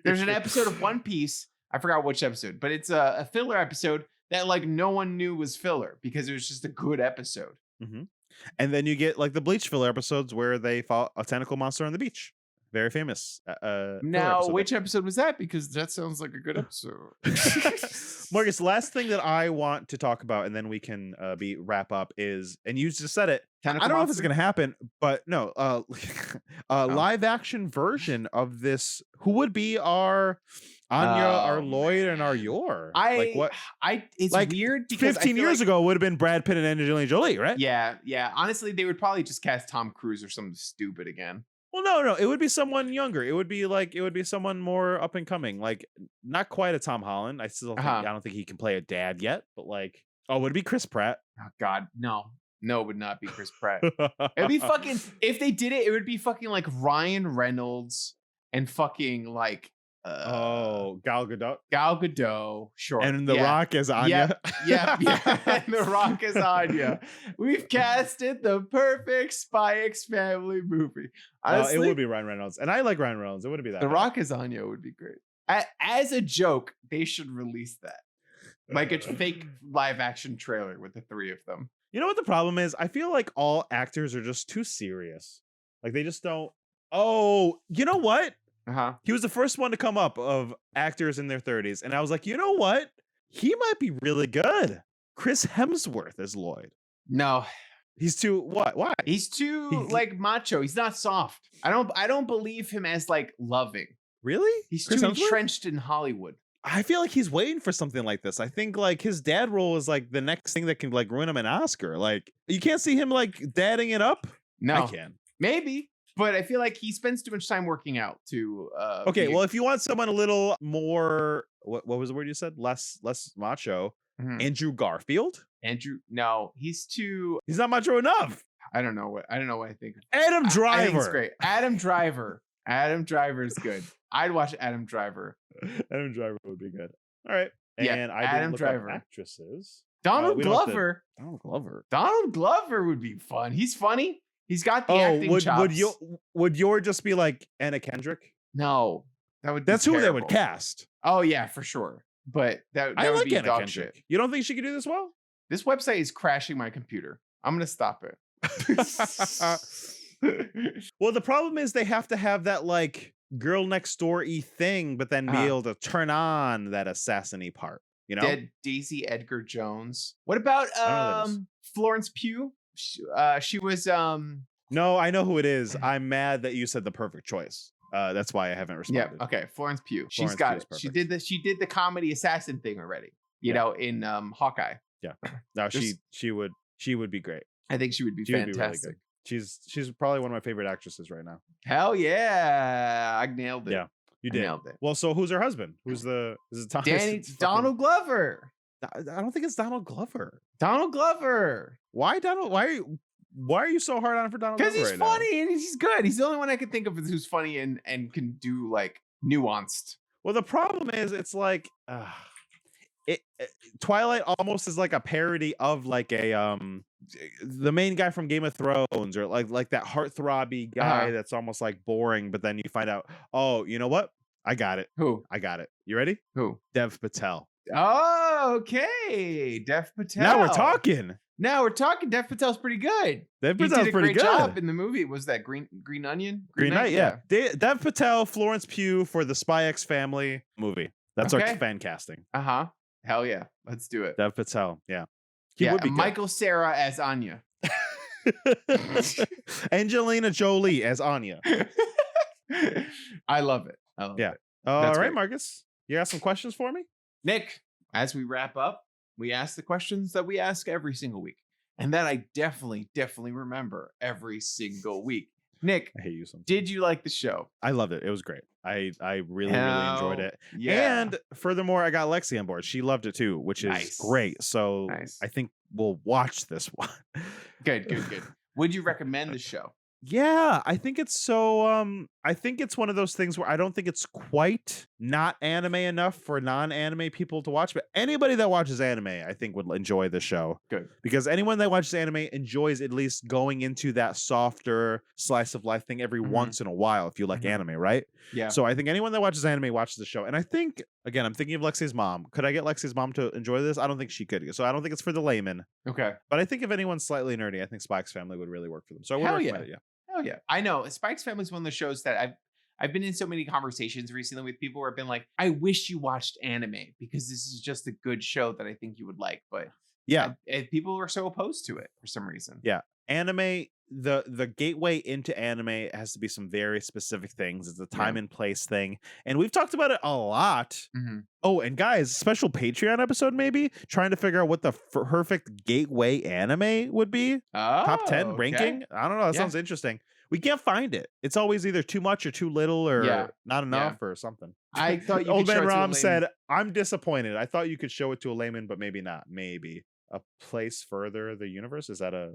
There's an episode of One Piece. I forgot which episode, but it's a filler episode that like no one knew was filler because it was just a good episode. And then you get like the Bleach filler episodes where they fought a tentacle monster on the beach. Very famous. Filler Now, episode which episode was that? Because that sounds like a good episode. Marcus, last thing that I want to talk about, and then we can wrap up is, and you just said it. Tentacle I don't know if it's monster? going to happen, but no, live action version of this. Who would be our Anya, our Oh, Lloyd, and our Yor? It's like, weird because 15 years ago would have been Brad Pitt and Angelina Jolie, right? Yeah. Honestly, they would probably just cast Tom Cruise or something stupid again. Well, no, it would be someone younger. It would be someone more up and coming. Like not quite a Tom Holland. I still think, I don't think he can play a dad yet, but like, oh, would it be Chris Pratt? Oh God, no, it would not be Chris Pratt. It'd be fucking. If they did it, it would be fucking like Ryan Reynolds and fucking like Gal Gadot. Gal Gadot, sure, And The Rock as Anya. Yeah. And The Rock is Anya. We've casted the perfect SpyxFamily movie. Honestly, It would be Ryan Reynolds, and I like Ryan Reynolds. It wouldn't be that. The bad. Rock is Anya would be great. As a joke, they should release that. Like a fake live action trailer with the three of them. You know what the problem is? I feel like all actors are just too serious. Like they just don't. Oh, you know what? He was the first one to come up of actors in their 30s, and I was like, you know what? He might be really good. Chris Hemsworth as Lloyd. No, he's too what? Why? He's too like macho. He's not soft. I don't believe him as like loving. Really? He's Chris too Hemsworth? entrenched in Hollywood. I feel like he's waiting for something like this. I think like his dad role is like the next thing that can like ruin him an Oscar. Like you can't see him like dadding it up. No, I can. Maybe, but I feel like he spends too much time working out to. Okay, well, if you want someone a little more, what was the word you said? Less macho. Andrew Garfield. No, he's not macho enough. I don't know what I think. Adam Driver. I think it's great. Adam Driver is good. I'd watch Adam Driver. Adam Driver would be good. All right. Yeah, And I Adam didn't look Driver. up actresses. Donald we don't have to- Glover. Donald Glover. Donald Glover would be fun. He's funny. He's got the acting chops. would your just be like Anna Kendrick? No, That's who they would terrible. cast. Oh yeah, for sure. But that I would like be Anna dog Kendrick. shit. You don't think she could do this well? This website is crashing my computer. I'm gonna stop it. Well, the problem is they have to have that like girl next door-y thing, but then be able to turn on that assassin-y part. You know, Dead Daisy Edgar Jones. What about I don't know who that is. Florence Pugh? She was No, I know who it is. I'm mad that you said the perfect choice. That's why I haven't responded. yeah, okay, Florence Pugh. She's Florence got Pugh is it. She perfect. did the comedy assassin thing already. You know, in Hawkeye. Yeah. No, Just- she would be great. I think she would be She would be really fantastic. good. She's probably one of my favorite actresses right now. Hell yeah. I nailed it. Yeah, you I did. nailed it. Well, so who's her husband? Is it Tom? Donald Glover. I don't think it's Donald Glover. Donald Glover. Why Donald? Why are you so hard on for Donald Glover? Because he's right now? funny and he's good. He's the only one I can think of who's funny and can do like nuanced. Well, the problem is, it's like Twilight almost is like a parody of like a the main guy from Game of Thrones, or like that heartthrobby guy that's almost like boring. But then you find out, oh, you know what? I got it. Who? I got it. You ready? Who? Dev Patel. Oh, okay. Dev Patel. Now we're talking. Dev Patel's pretty good. Dev He Patel's did a pretty great good. job in the movie. Was that Green Onion? Green Knight, yeah. Dev Patel, Florence Pugh for the SpyxFamily movie. That's our Okay. fan casting. Uh-huh. Hell yeah. Let's do it. Dev Patel, yeah. He Yeah, would be good. Michael Cera as Anya. Angelina Jolie as Anya. I love it. I love Yeah. it. All That's right, great. Marcus, you got some questions for me? Nick, as we wrap up, we ask the questions that we ask every single week. And that I definitely remember every single week. Nick, I hate you sometimes. did you like the show? I loved it. It was great. I really enjoyed it. Yeah. And furthermore, I got Lexi on board. She loved it too, which is Nice. great. So Nice. I think we'll watch this one. Good. Would you recommend the show? Yeah, I think it's I think it's one of those things where I don't think it's quite not anime enough for non-anime people to watch, but anybody that watches anime, I think would enjoy the show. Good. Because anyone that watches anime enjoys at least going into that softer slice of life thing every once in a while if you like anime, right? Yeah. So I think anyone that watches anime watches the show. And I think, again, I'm thinking of Lexi's mom. Could I get Lexi's mom to enjoy this? I don't think she could. So I don't think it's for the layman. Okay. But I think if anyone's slightly nerdy, I think SpyxFamily would really work for them. So I would Hell recommend it, yeah. Hell yeah. I know. SpyxFamily is one of the shows that I've been in so many conversations recently with people where I've been like, I wish you watched anime because this is just a good show that I think you would like. But yeah, people are so opposed to it for some reason. Yeah. Anime, the gateway into anime has to be some very specific things. It's a time and place thing. And we've talked about it a lot. Mm-hmm. Oh, and guys, special Patreon episode maybe trying to figure out what the perfect gateway anime would be. Top 10 ranking. I don't know. That sounds interesting. We can't find it. It's always either too much or too little or not enough or something. I thought you Old could show Man it to a Rom layman. said, I'm disappointed. I thought you could show it to a layman, but maybe not. Maybe A Place Further the Universe. Is that a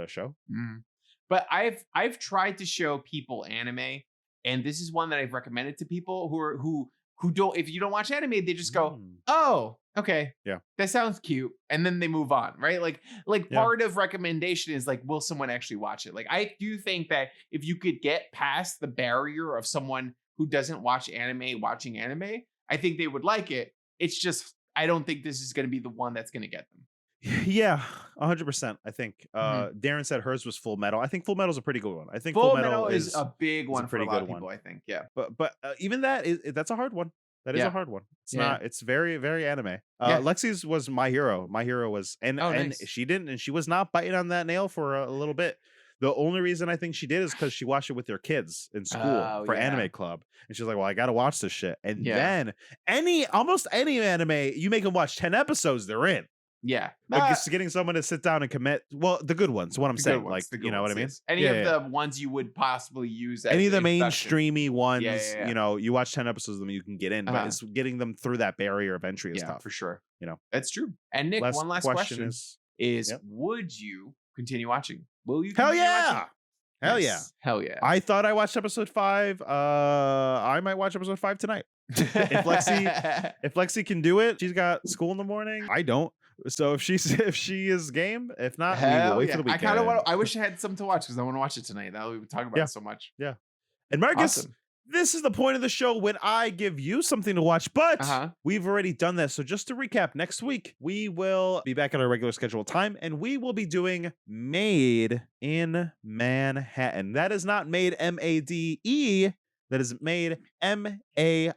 show? Mm. But I've tried to show people anime, and this is one that I've recommended to people who don't. If you don't watch anime, they just go, "Oh, okay, yeah, that sounds cute," and then they move on, right? Like part of recommendation is like, will someone actually watch it? Like, I do think that if you could get past the barrier of someone who doesn't watch anime watching anime, I think they would like it. It's just I don't think this is going to be the one that's going to get them. Yeah, 100%. I think Daron said hers was Full Metal. I think Full Metal is a pretty good one. I think Full Metal is a big one for a lot of people. One. I think, yeah. But even that's a hard one. That is a hard one. It's not. It's very very anime. Lexi's was My Hero. My Hero was and she didn't and she was not biting on that nail for a little bit. The only reason I think she did is because she watched it with her kids in school for anime club, and she's like, "Well, I got to watch this shit." And then almost any anime, you make them watch 10 episodes, they're in. Yeah, like it's getting someone to sit down and commit. Well, the good ones. What I'm saying, like you know what I mean. Yes. Any of the ones you would possibly use. Any of the mainstreamy ones, Yeah. You know, you watch 10 episodes of them, you can get in, but it's getting them through that barrier of entry is tough for sure. You know, that's true. And Nick, one last question is would you continue watching? Will you? Hell yeah! Watching? Hell yeah! Hell yeah! I thought I watched episode 5. I might watch episode 5 tonight. if Lexi can do it, she's got school in the morning. I don't. So if she is game, if not, we will wait for the weekend. I kind of want. I wish I had something to watch because I want to watch it tonight. Now we talk about it so much. Yeah. And Marcus, this is the point of the show when I give you something to watch, but we've already done this. So just to recap, next week we will be back at our regular scheduled time, and we will be doing Made in Manhattan. That is not made MADE. That is made MAID. Made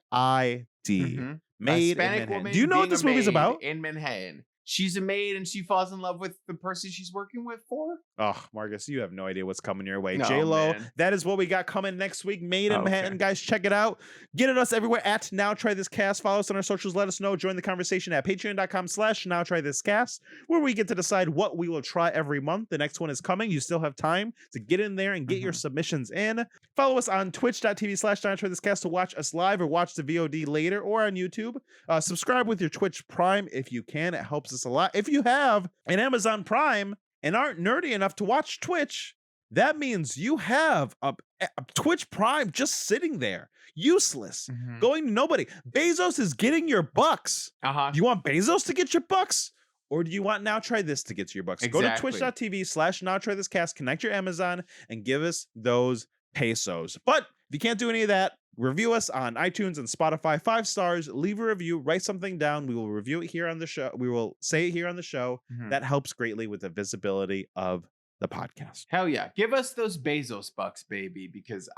in Manhattan. Do you know what this movie's about? In Manhattan. She's a maid and she falls in love with the person she's working with for. Oh, Marcus, you have no idea what's coming your way. No, J-Lo, man. that is what we got coming next week. Made in Manhattan, guys, check it out. Get at us everywhere at Now Try This Cast. Follow us on our socials. Let us know. Join the conversation at patreon.com/NowTryThisCast, where we get to decide what we will try every month. The next one is coming. You still have time to get in there and get your submissions in. Follow us on twitch.tv/NowTryThisCast to watch us live or watch the VOD later, or on YouTube. Subscribe with your Twitch Prime if you can. It helps us a lot. If you have an Amazon Prime and aren't nerdy enough to watch Twitch, that means you have a Twitch Prime just sitting there, useless, going to nobody. Bezos is getting your bucks. Do you want Bezos to get your bucks? Or do you want Now Try This to get your bucks? Go to twitch.tv/NowTryThisCast, connect your Amazon, and give us those pesos. But if you can't do any of that, review us on iTunes and Spotify, 5 stars, leave a review, write something down. We will review it here on the show. We will say it here on the show. That helps greatly with the visibility of the podcast. Hell yeah. Give us those Bezos bucks, baby, because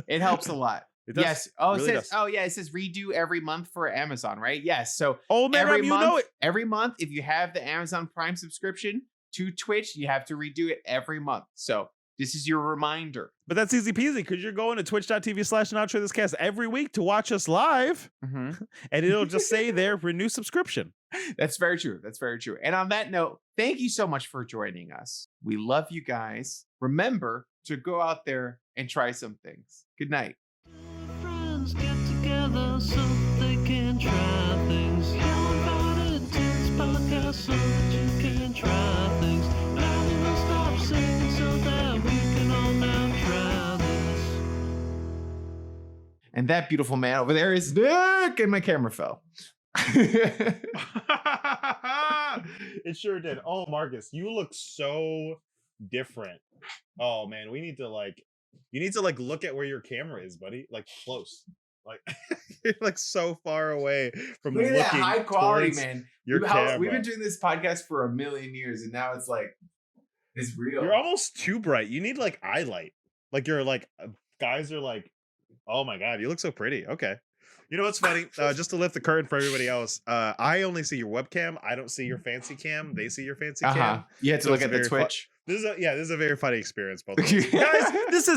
it helps a lot. It does. Yes. Oh, really it says redo every month for Amazon, right? Yes. So every month, every month, if you have the Amazon Prime subscription to Twitch, you have to redo it every month. So This is your reminder. But that's easy peasy because you're going to twitch.tv/NowTryThisCast every week to watch us live. Mm-hmm. And it'll just say there, renew subscription. That's very true. That's very true. And on that note, thank you so much for joining us. We love you guys. Remember to go out there and try some things. Good night. Friends get together so they can try things. Young Untitled podcast so that you can try things. Now we will stop singing so that we can all now try this. And that beautiful man over there is Nick, and my camera fell. It sure did. Oh, Marcus, you look so different. Oh man, you need to look at where your camera is, buddy. Like close. Like you're like so far away from Look at looking that high quality, towards man. your camera. We've been doing this podcast for 1,000,000 years, and now it's like it's real. You're almost too bright. You need like eye light. Like you're like guys are like, oh my god, you look so pretty. Okay. You know what's funny? Just to lift the curtain for everybody else, I only see your webcam. I don't see your fancy cam. They see your fancy cam. You had to So look it's at the very Twitch. This is a very funny experience, both of us. Guys, this is